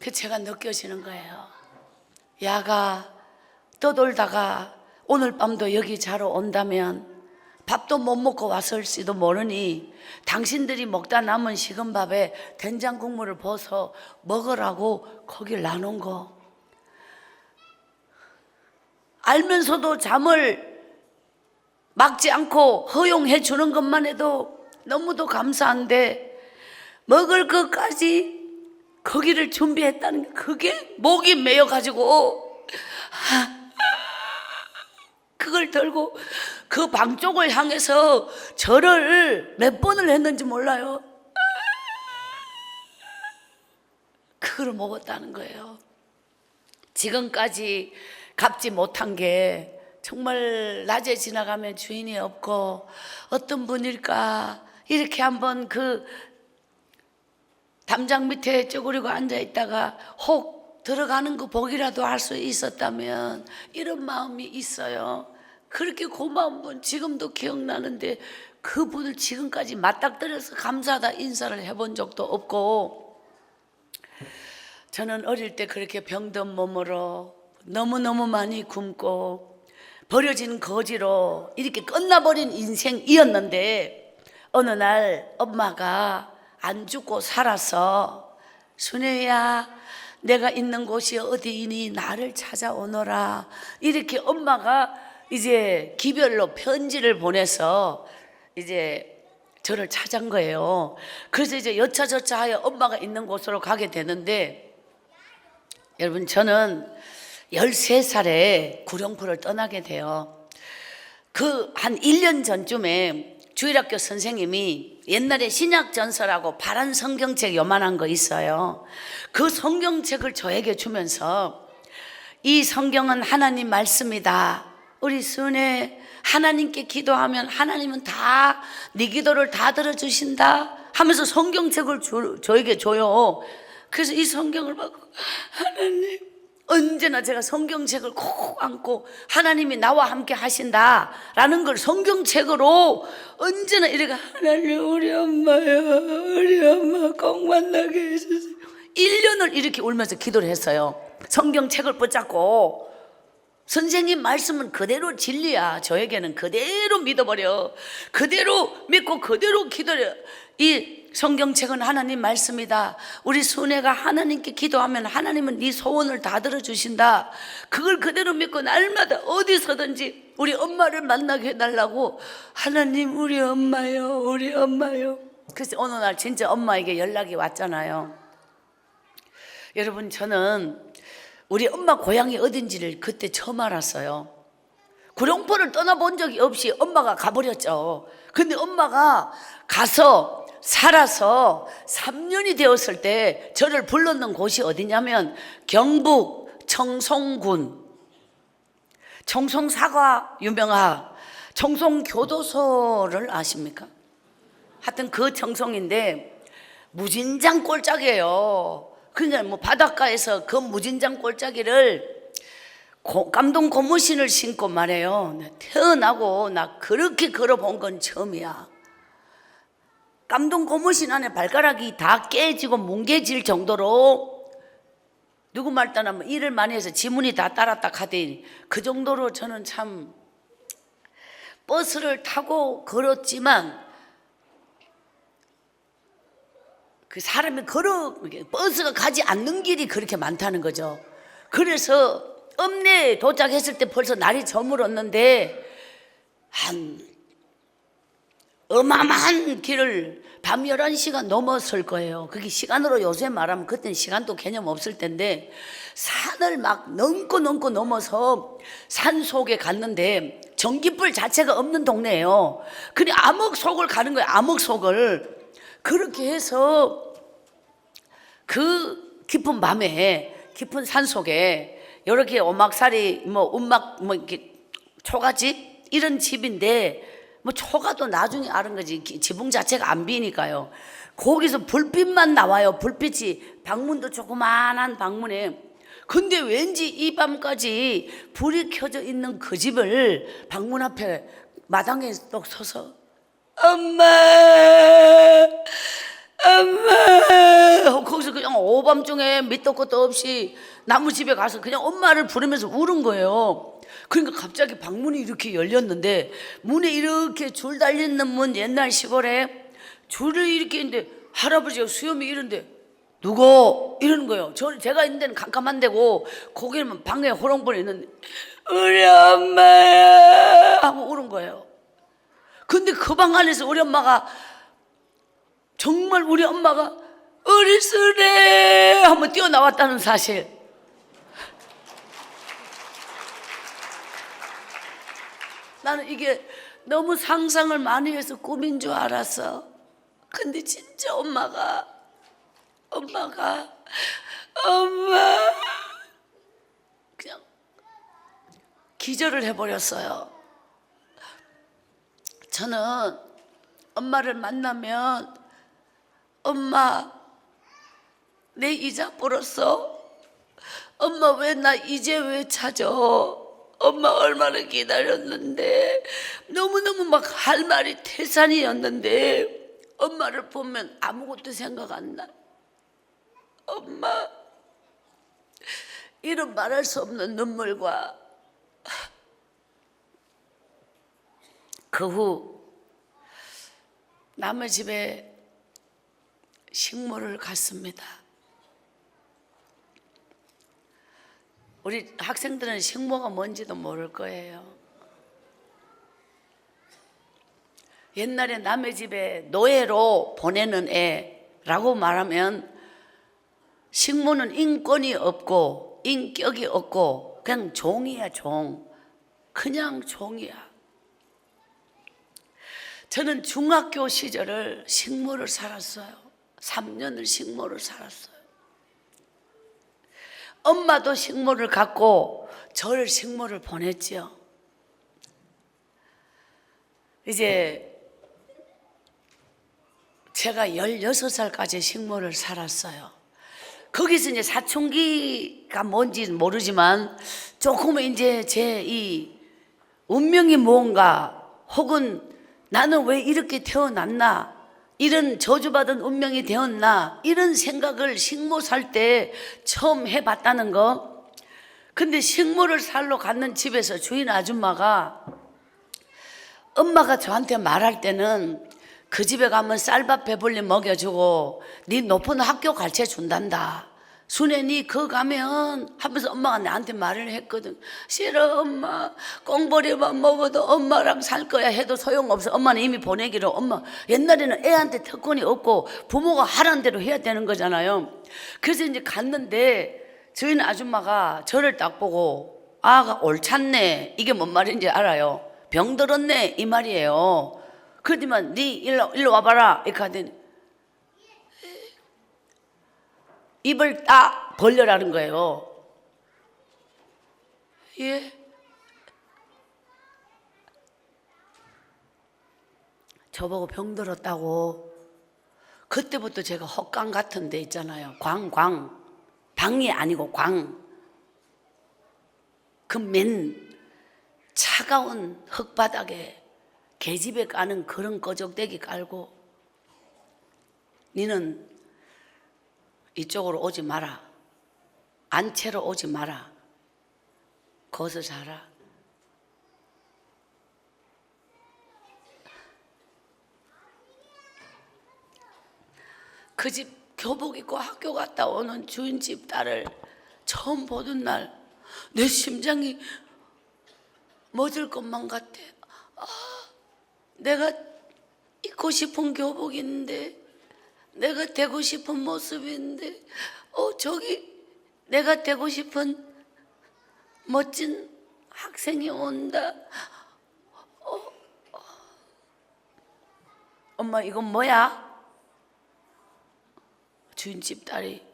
그 제가 느껴지는 거예요. 야가 떠돌다가 오늘 밤도 여기 자러 온다면 밥도 못 먹고 왔을지도 모르니 당신들이 먹다 남은 식은 밥에 된장 국물을 부어서 먹으라고 거길 놔놓은 거, 알면서도 잠을 막지 않고 허용해 주는 것만 해도 너무도 감사한데, 먹을 것까지 거기를 준비했다는 게, 그게 목이 메여가지고 그걸 들고 그 방 쪽을 향해서 절을 몇 번을 했는지 몰라요. 그걸 먹었다는 거예요. 지금까지 갚지 못한 게 정말 낮에 지나가면 주인이 없고 어떤 분일까 이렇게 한번 그 담장 밑에 쭈그리고 앉아있다가 혹 들어가는 거 보기라도 할 수 있었다면 이런 마음이 있어요. 그렇게 고마운 분 지금도 기억나는데 그분을 지금까지 맞닥뜨려서 감사하다 인사를 해본 적도 없고, 저는 어릴 때 그렇게 병든 몸으로 너무너무 많이 굶고 버려진 거지로 이렇게 끝나버린 인생이었는데 어느 날 엄마가 안 죽고 살아서 순애야 내가 있는 곳이 어디이니 나를 찾아오너라 이렇게 엄마가 이제 기별로 편지를 보내서 이제 저를 찾은 거예요. 그래서 이제 여차저차 하여 엄마가 있는 곳으로 가게 되는데, 여러분 저는 13살에 구룡포를 떠나게 돼요. 그 한 1년 전쯤에 주일학교 선생님이 옛날에 신약전서라고 파란 성경책 요만한 거 있어요. 그 성경책을 저에게 주면서 이 성경은 하나님 말씀이다. 우리 순애 하나님께 기도하면 하나님은 다 네 기도를 다 들어주신다 하면서 성경책을 저에게 줘요. 그래서 이 성경을 받고 하나님, 언제나 제가 성경책을 콕 안고 하나님이 나와 함께 하신다라는 걸 성경책으로 언제나 이렇게 하나님 우리 엄마 꼭 만나게 해주세요. 1년을 이렇게 울면서 기도를 했어요. 성경책을 붙잡고 선생님 말씀은 그대로 진리야. 저에게는 그대로 믿어버려. 그대로 믿고 그대로 기도해. 이 성경책은 하나님 말씀이다. 우리 순애가 하나님께 기도하면 하나님은 네 소원을 다 들어주신다. 그걸 그대로 믿고 날마다 어디서든지 우리 엄마를 만나게 해달라고 하나님 우리 엄마요 우리 엄마요. 그래서 어느 날 진짜 엄마에게 연락이 왔잖아요. 여러분 저는 우리 엄마 고향이 어딘지를 그때 처음 알았어요. 구룡포를 떠나본 적이 없이 엄마가 가버렸죠. 근데 엄마가 가서 살아서 3년이 되었을 때 저를 불렀는 곳이 어디냐면 경북 청송군, 청송사과 유명한 청송교도소를 아십니까? 하여튼 그 청송인데 무진장 꼴짝이에요. 그러니까 뭐 바닷가에서 그 무진장 꼴짜기를 감동 고무신을 신고 말해요. 태어나고 나 그렇게 걸어본 건 처음이야. 감동 고무신 안에 발가락이 다 깨지고 뭉개질 정도로 누구 말 따르면 일을 많이 해서 지문이 다 따랐다 하더니 그 정도로 저는 참 버스를 타고 걸었지만 그 사람이 버스가 가지 않는 길이 그렇게 많다는 거죠. 그래서 읍내에 도착했을 때 벌써 날이 저물었는데 한 어마어마한 길을 밤 11시가 넘었을 거예요. 그게 시간으로 요새 말하면 그때는 시간도 개념 없을 텐데 산을 막 넘고 넘어서 산 속에 갔는데 전기불 자체가 없는 동네예요. 그냥 암흑 속을 가는 거예요. 암흑 속을. 그렇게 해서 그 깊은 밤에 깊은 산 속에 이렇게 오막살이 운막 이렇게 초가집 이런 집인데 초가도 나중에 아는 거지 지붕 자체가 안 비니까요. 거기서 불빛만 나와요. 불빛이 방문도 조그만한 방문에. 근데 왠지 이 밤까지 불이 켜져 있는 그 집을 방문 앞에 마당에 또 서서 엄마 거기서 그냥 오밤중에 밑도 끝도 없이 나무집에 가서 그냥 엄마를 부르면서 울은 거예요. 그러니까 갑자기 방문이 이렇게 열렸는데 문에 이렇게 줄 달려있는 문, 옛날 시골에 줄을 이렇게 있는데 할아버지가 수염이 이런데 누구? 이러는 거예요. 제가 있는 데는 깜깜한 데고 거기는 방에 호롱불이 있는데 우리 엄마야 하고 울은 거예요. 근데 그 방 안에서 우리 엄마가 정말 우리 엄마가 우리 순애 한번 뛰어나왔다는 사실. 나는 이게 너무 상상을 많이 해서 꿈인 줄 알았어. 근데 진짜 엄마가 엄마, 그냥 기절을 해버렸어요. 저는 엄마를 만나면 엄마 내 이자 벌었어? 엄마 왜 나 이제 왜 찾아? 엄마 얼마나 기다렸는데 너무너무 막 할 말이 태산이었는데 엄마를 보면 아무것도 생각 안 나. 엄마, 이런 말할 수 없는 눈물과 그 후 남의 집에 식모를 갔습니다. 우리 학생들은 식모가 뭔지도 모를 거예요. 옛날에 남의 집에 노예로 보내는 애라고 말하면 식모는 인권이 없고 인격이 없고 그냥 종이야, 종. 그냥 종이야. 저는 중학교 시절을 식모를 살았어요. 3년을 식모를 살았어요. 엄마도 식모를 갖고 저를 식모를 보냈지요. 이제 제가 16살까지 식모를 살았어요. 거기서 이제 사춘기가 뭔지 모르지만 조금 이제 제 이 운명이 뭔가 혹은 나는 왜 이렇게 태어났나, 이런 저주받은 운명이 되었나, 이런 생각을 식모 살 때 처음 해봤다는 거. 근데 식모를 살러 갔는 집에서 주인 아줌마가, 엄마가 저한테 말할 때는 그 집에 가면 쌀밥 배불리 먹여주고 네 높은 학교 가르쳐 준단다. 순애 니 그 가면 하면서 엄마가 나한테 말을 했거든. 싫어 엄마, 꽁보리만 먹어도 엄마랑 살 거야 해도 소용없어. 엄마는 이미 보내기로. 엄마 옛날에는 애한테 특권이 없고 부모가 하라는 대로 해야 되는 거잖아요. 그래서 이제 갔는데 저희는 아줌마가 저를 딱 보고 아가 옳찼네, 이게 뭔 말인지 알아요. 병들었네 이 말이에요. 그러더만 네 일로 와봐라 이렇게 하더니 입을 딱 벌려라는 거예요. 예? 저보고 병들었다고. 그때부터 제가 헛강 같은 데 있잖아요. 광 방이 아니고 광. 그 맨 차가운 흙바닥에 계집애 까는 그런 꺼적대기 깔고 니는 이쪽으로 오지 마라. 안채로 오지 마라. 거기서 자라. 그 집 교복 입고 학교 갔다 오는 주인집 딸을 처음 보던 날 내 심장이 멎을 것만 같아. 아, 내가 입고 싶은 교복인데, 내가 되고 싶은 모습인데, 저기 내가 되고 싶은 멋진 학생이 온다. 엄마 이건 뭐야? 주인집 딸이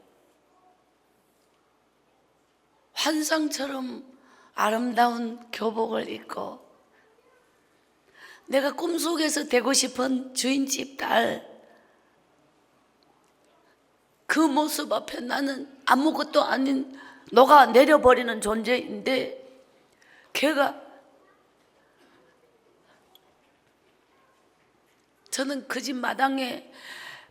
환상처럼 아름다운 교복을 입고 내가 꿈속에서 되고 싶은 주인집 딸, 그 모습 앞에 나는 아무것도 아닌 녹아 내려버리는 존재인데, 걔가, 저는 그 집 마당에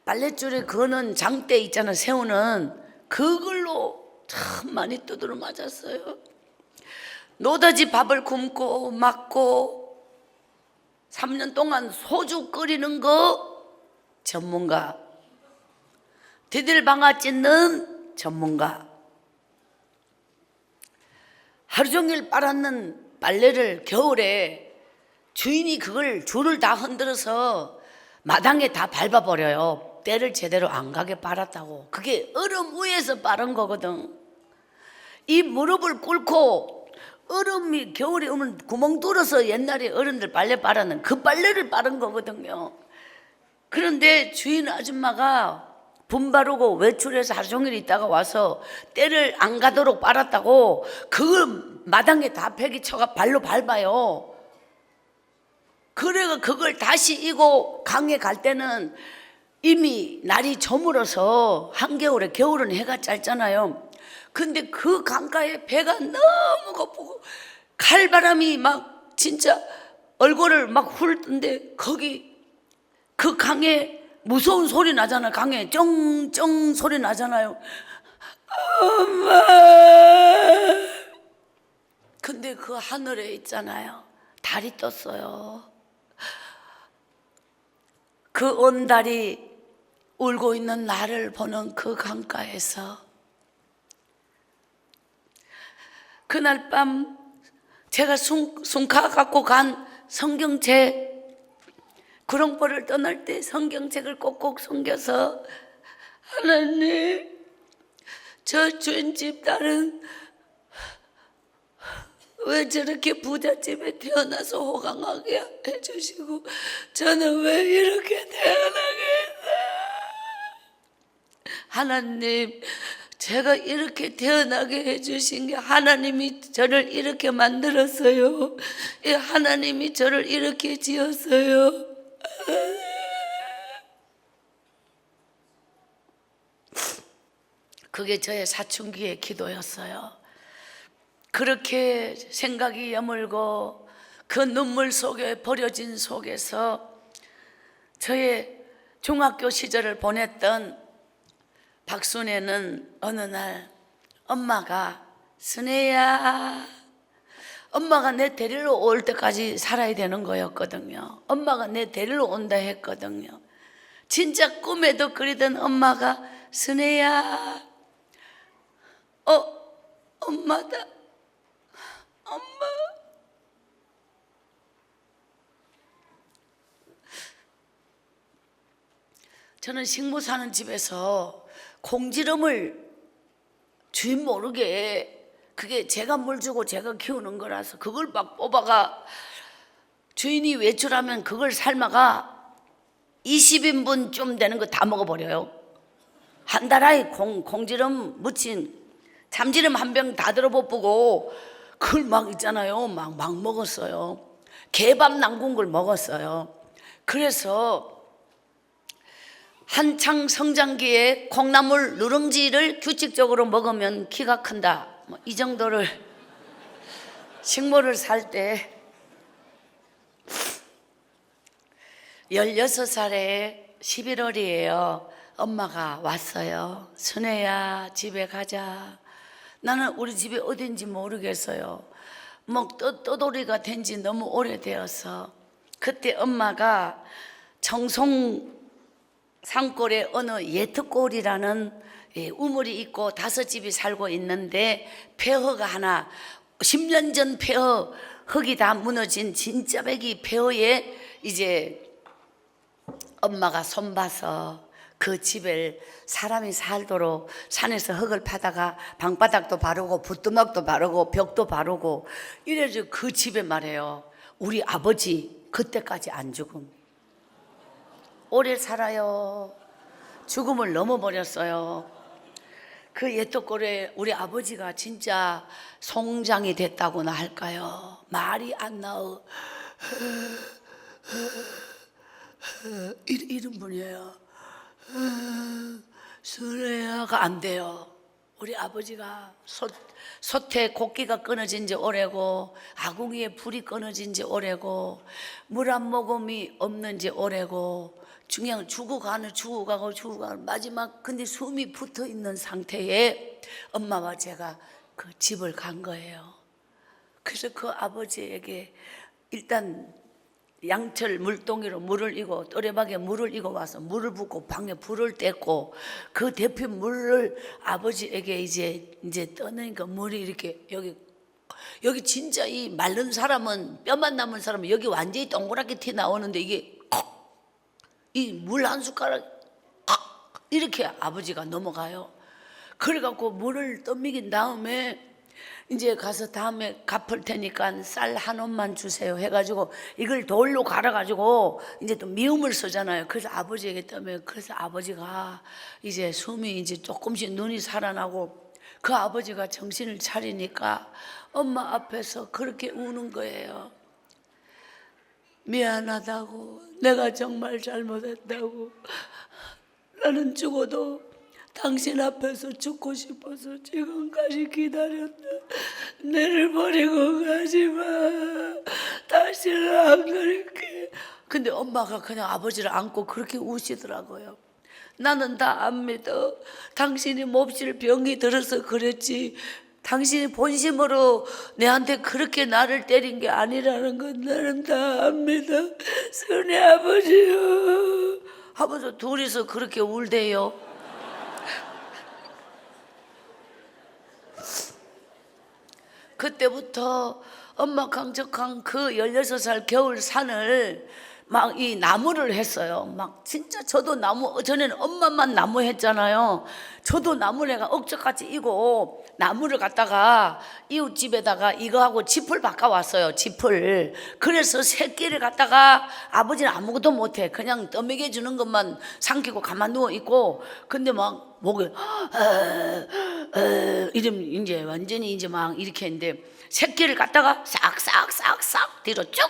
빨랫줄에 그는 장대 있잖아, 세우는, 그걸로 참 많이 두드려 맞았어요. 노다지 밥을 굶고 맞고 3년 동안 소주 끓이는 거 전문가, 디딜방아 찢는 전문가, 하루 종일 빨았는 빨래를 겨울에 주인이 그걸 줄을 다 흔들어서 마당에 다 밟아버려요. 때를 제대로 안 가게 빨았다고. 그게 얼음 위에서 빠른 거거든. 이 무릎을 꿇고 얼음이 겨울에 오면 구멍 뚫어서 옛날에 어른들 빨래 빨았는 그 빨래를 빠른 거거든요. 그런데 주인 아줌마가 분바르고 외출해서 하루 종일 있다가 와서 때를 안 가도록 빨았다고 그 마당에 다 폐기 쳐가 발로 밟아요. 그래가 그걸 다시 이고 강에 갈 때는 이미 날이 저물어서 한겨울에, 겨울은 해가 짧잖아요. 근데 그 강가에 배가 너무 고프고 칼바람이 막 진짜 얼굴을 막 훑는데 거기 그 강에 무서운 소리 나잖아요. 강에 쩡쩡 소리 나잖아요. 엄마. 근데 그 하늘에 있잖아요. 달이 떴어요. 그 온 달이 울고 있는 나를 보는 그 강가에서 그날 밤 제가 숨가 갖고 간 성경책 구렁포를 떠날 때 성경책을 꼭꼭 숨겨서 하나님 저 주인집 딸은 왜 저렇게 부잣집에 태어나서 호강하게 해주시고 저는 왜 이렇게 태어나겠어. 하나님 제가 이렇게 태어나게 해주신 게 하나님이 저를 이렇게 만들었어요. 하나님이 저를 이렇게 지었어요. 그게 저의 사춘기의 기도였어요. 그렇게 생각이 여물고 그 눈물 속에 버려진 속에서 저의 중학교 시절을 보냈던 박순애는 어느 날 엄마가 순애야, 엄마가 내 데리러 올 때까지 살아야 되는 거였거든요. 엄마가 내 데리러 온다 했거든요. 진짜 꿈에도 그리던 엄마가 순애야, 엄마다. 엄마. 저는 식모 사는 집에서 공지름을 주인 모르게, 그게 제가 물 주고 제가 키우는 거라서 그걸 막 뽑아가 주인이 외출하면 그걸 삶아가 20인분 좀 되는 거 다 먹어버려요. 한 달 안에 공지름 묻힌 참지름 한 병 다 들어볶고 그걸 막 있잖아요. 막 먹었어요. 개밥 남군 걸 먹었어요. 그래서 한창 성장기에 콩나물 누룽지를 규칙적으로 먹으면 키가 큰다. 이 정도를 식모를 살 때 16살에 11월이에요. 엄마가 왔어요. 순애야 집에 가자. 나는 우리 집이 어딘지 모르겠어요. 뭐 떠돌이가 된 지 너무 오래되어서. 그때 엄마가 청송 산골에 어느 예특골이라는 우물이 있고 5집이 살고 있는데 폐허가 하나 10년 전 폐허 흙이 다 무너진 진짜 배기 폐허에 이제 엄마가 손봐서 그 집을 사람이 살도록 산에서 흙을 파다가 방바닥도 바르고 부뚜막도 바르고 벽도 바르고 이래서 그 집에 말해요. 우리 아버지 그때까지 안 죽음. 오래 살아요. 죽음을 넘어버렸어요. 그 옛떡골에 우리 아버지가 진짜 송장이 됐다고나 할까요? 말이 안 나오. 이런 분이에요. 순애야가 안 돼요. 우리 아버지가 솥에 고기가 끊어진 지 오래고 아궁이에 불이 끊어진 지 오래고 물 한 모금이 없는 지 오래고 그냥 죽어가고 마지막 근데 숨이 붙어 있는 상태에 엄마와 제가 그 집을 간 거예요. 그래서 그 아버지에게 일단 양철 물동이로 물을 이고 또래박에 물을 이고 와서 물을 붓고 방에 불을 뗐고 그 대피 물을 아버지에게 이제 떠내니까 물이 이렇게 여기 진짜 이 마른 사람은 뼈만 남은 사람은 여기 완전히 동그랗게 튀 나오는데 이게 이 물 한 숟가락 이렇게 아버지가 넘어가요. 그래갖고 물을 떠먹인 다음에 이제 가서 다음에 갚을 테니까 쌀 한 옷만 주세요 해가지고 이걸 돌로 갈아가지고 이제 또 미음을 쓰잖아요. 그래서 아버지 얘기했다며. 그래서 아버지가 이제 숨이 이제 조금씩 눈이 살아나고 그 아버지가 정신을 차리니까 엄마 앞에서 그렇게 우는 거예요. 미안하다고, 내가 정말 잘못했다고, 나는 죽어도 당신 앞에서 죽고 싶어서 지금까지 기다렸다. 내를 버리고 가지마. 다시는 안 그럴게. 근데 엄마가 그냥 아버지를 안고 그렇게 우시더라고요. 나는 다 안 믿어. 당신이 몹실 병이 들어서 그랬지. 당신이 본심으로 내한테 그렇게 나를 때린 게 아니라는 건 나는 다 안 믿어. 선희 아버지요. 하면서 둘이서 그렇게 울대요. 그때부터 엄마 강적한 그 16살 겨울 산을 막 이 나무를 했어요. 막 진짜 저도 나무, 전에는 엄마만 나무 했잖아요. 저도 나무 내가 억적같이 이고 나무를 갖다가 이웃집에다가 이거하고 짚을 바꿔왔어요. 짚을. 그래서 새끼를 갖다가 아버지는 아무것도 못해. 그냥 떠먹여 주는 것만 삼키고 가만 누워 있고. 근데 막 목을 이름 이제 완전히 이제 막 이렇게 했는데 새끼를 갖다가 싹싹싹싹 뒤로 쭉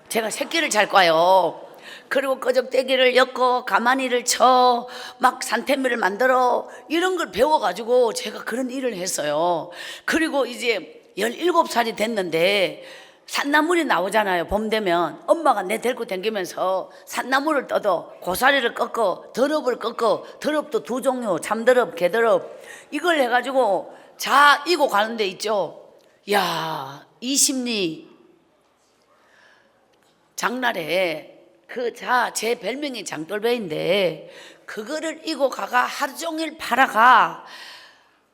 제가 새끼를 잘 꽈요. 그리고 끄적대기를 엮고 가마니를 쳐 막 산태미를 만들어 이런 걸 배워가지고 제가 그런 일을 했어요. 그리고 이제 17살이 됐는데 산나물이 나오잖아요. 봄 되면 엄마가 내 데리고 다니면서 산나물을 떠도 고사리를 꺾어 더럽을 꺾어 더럽도 두 종류 참더럽 개더럽 이걸 해가지고 자 이고 가는 데 있죠. 야 20리 장날에 그 제 별명이 장돌배인데 그거를 이고 가가 하루 종일 팔아가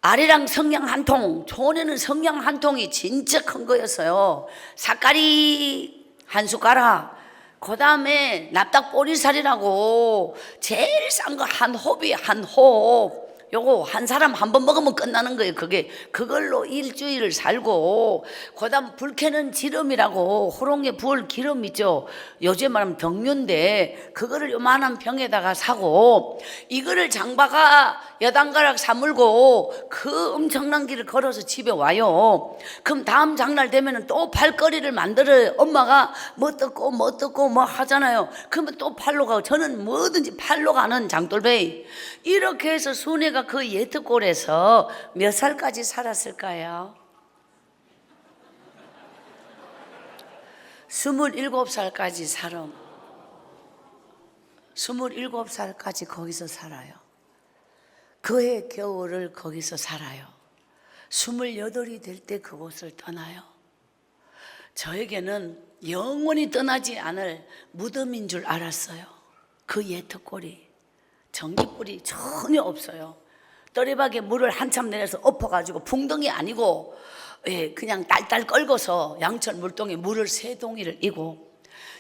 아래랑 성냥 한 통, 초원에는 성냥 한 통이 진짜 큰 거였어요. 삿가리 한 숟가락, 그 다음에 납작 보리살이라고 제일 싼 거 한 홉이 한 홉. 요거 한 사람 한 번 먹으면 끝나는 거예요. 그걸로 일주일을 살고, 그 다음 불 켜는 지름이라고 호롱에 부을 기름 있죠. 요즘 말하면 등류인데 그거를 요만한 병에다가 사고, 이거를 장바가 여단가락 사물고 그 엄청난 길을 걸어서 집에 와요. 그럼 다음 장날 되면은 또 팔거리를 만들어요. 엄마가 뭐 뜯고 뭐 하잖아요. 그러면 또 팔로 가고, 저는 뭐든지 팔로 가는 장돌배. 이렇게 해서 순애가 그 예특골에서 몇 살까지 살았을까요? 27살까지 살아. 27살까지 거기서 살아요. 그해 겨울을 거기서 살아요. 28이 될 때 그곳을 떠나요. 저에게는 영원히 떠나지 않을 무덤인 줄 알았어요. 그 예특골이 전기불이 전혀 없어요. 떠리박에 물을 한참 내려서 엎어가지고 풍덩이 아니고 그냥 딸딸 끌고서 양철 물동에 물을 3동이를 이고,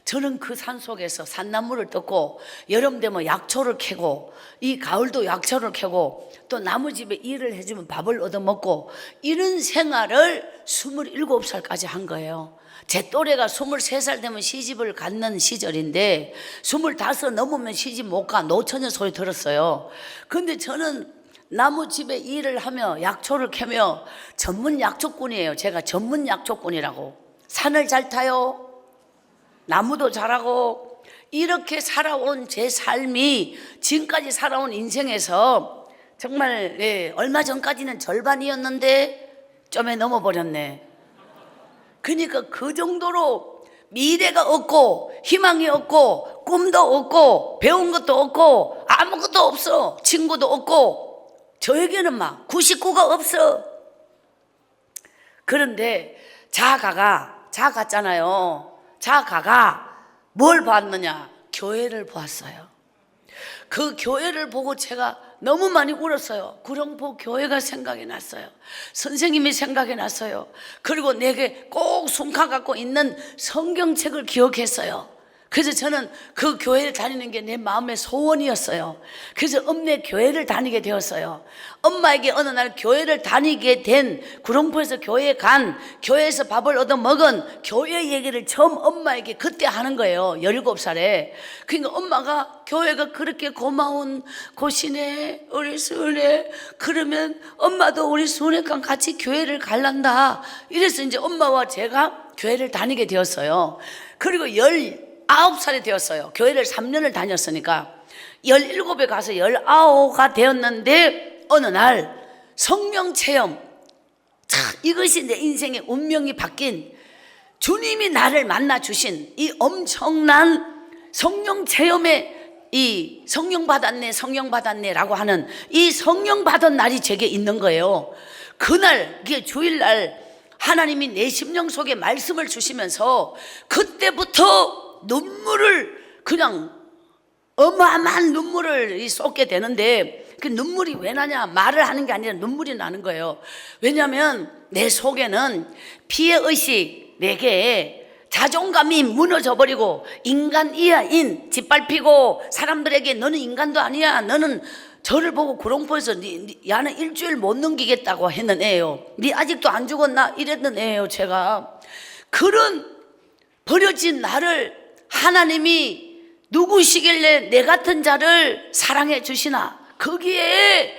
저는 그 산속에서 산나물을 뜯고 여름 되면 약초를 캐고 이 가을도 약초를 캐고 또 나무집에 일을 해주면 밥을 얻어먹고 이런 생활을 27살까지 한 거예요. 제 또래가 23살 되면 시집을 갖는 시절인데 25 넘으면 시집 못 가, 노처녀 소리 들었어요. 근데 저는 나무집에 일을 하며 약초를 캐며 전문 약초꾼이에요. 제가 전문 약초꾼이라고. 산을 잘 타요. 나무도 잘하고. 이렇게 살아온 제 삶이 지금까지 살아온 인생에서 정말 얼마 전까지는 절반이었는데 좀에 넘어버렸네. 그러니까 그 정도로 미래가 없고 희망이 없고 꿈도 없고 배운 것도 없고 아무것도 없어. 친구도 없고 저에게는 막 99가 없어. 그런데 자아갔잖아요. 자아가 뭘 봤느냐? 교회를 보았어요. 그 교회를 보고 제가 너무 많이 울었어요. 구룡포 교회가 생각이 났어요. 선생님이 생각이 났어요. 그리고 내게 꼭 숨가 갖고 있는 성경책을 기억했어요. 그래서 저는 그 교회를 다니는 게 내 마음의 소원이었어요. 그래서 읍내 교회를 다니게 되었어요. 엄마에게 어느 날 교회를 다니게 된, 구룡포에서 교회에 간, 교회에서 밥을 얻어 먹은 교회 얘기를 처음 엄마에게 그때 하는 거예요. 17살에. 그러니까 엄마가 교회가 그렇게 고마운 곳이네, 우리 수은혜. 그러면 엄마도 우리 수은혜랑 같이 교회를 갈란다. 이래서 이제 엄마와 제가 교회를 다니게 되었어요. 그리고 19살이 되었어요. 교회를 3년을 다녔으니까 17에 가서 19가 되었는데 어느 날 성령 체험, 이것이 내 인생의 운명이 바뀐, 주님이 나를 만나 주신 이 엄청난 성령 체험에, 이 성령 받았네 라고 하는 이 성령 받은 날이 제게 있는 거예요. 그날, 이게 주일날 하나님이 내 심령 속에 말씀을 주시면서 그때부터 눈물을, 그냥 어마어마한 눈물을 쏟게 되는데, 그 눈물이 왜 나냐, 말을 하는 게 아니라 눈물이 나는 거예요. 왜냐하면 내 속에는 피해의식, 내게 자존감이 무너져 버리고, 인간이야 인, 짓밟히고, 사람들에게 너는 인간도 아니야, 너는, 저를 보고 구룡포에서 야는 일주일 못 넘기겠다고 했는 애예요. 니 아직도 안 죽었나? 이랬던 애예요. 제가 그런 버려진 나를 하나님이 누구시길래 내 같은 자를 사랑해 주시나, 거기에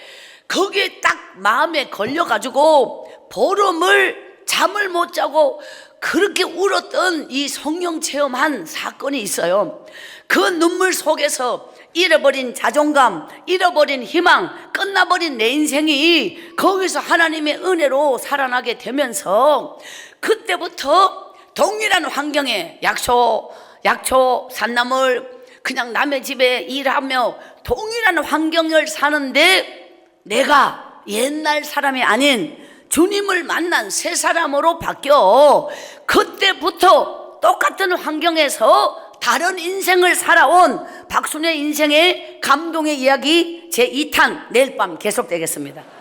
딱 마음에 걸려가지고 보름을 잠을 못 자고 그렇게 울었던 이 성령 체험한 사건이 있어요. 그 눈물 속에서 잃어버린 자존감, 잃어버린 희망, 끝나버린 내 인생이 거기서 하나님의 은혜로 살아나게 되면서, 그때부터 동일한 환경에 약초, 산나물, 그냥 남의 집에 일하며 동일한 환경을 사는데, 내가 옛날 사람이 아닌 주님을 만난 새 사람으로 바뀌어 그때부터 똑같은 환경에서 다른 인생을 살아온 박순의 인생의 감동의 이야기 제2탄 내일 밤 계속되겠습니다.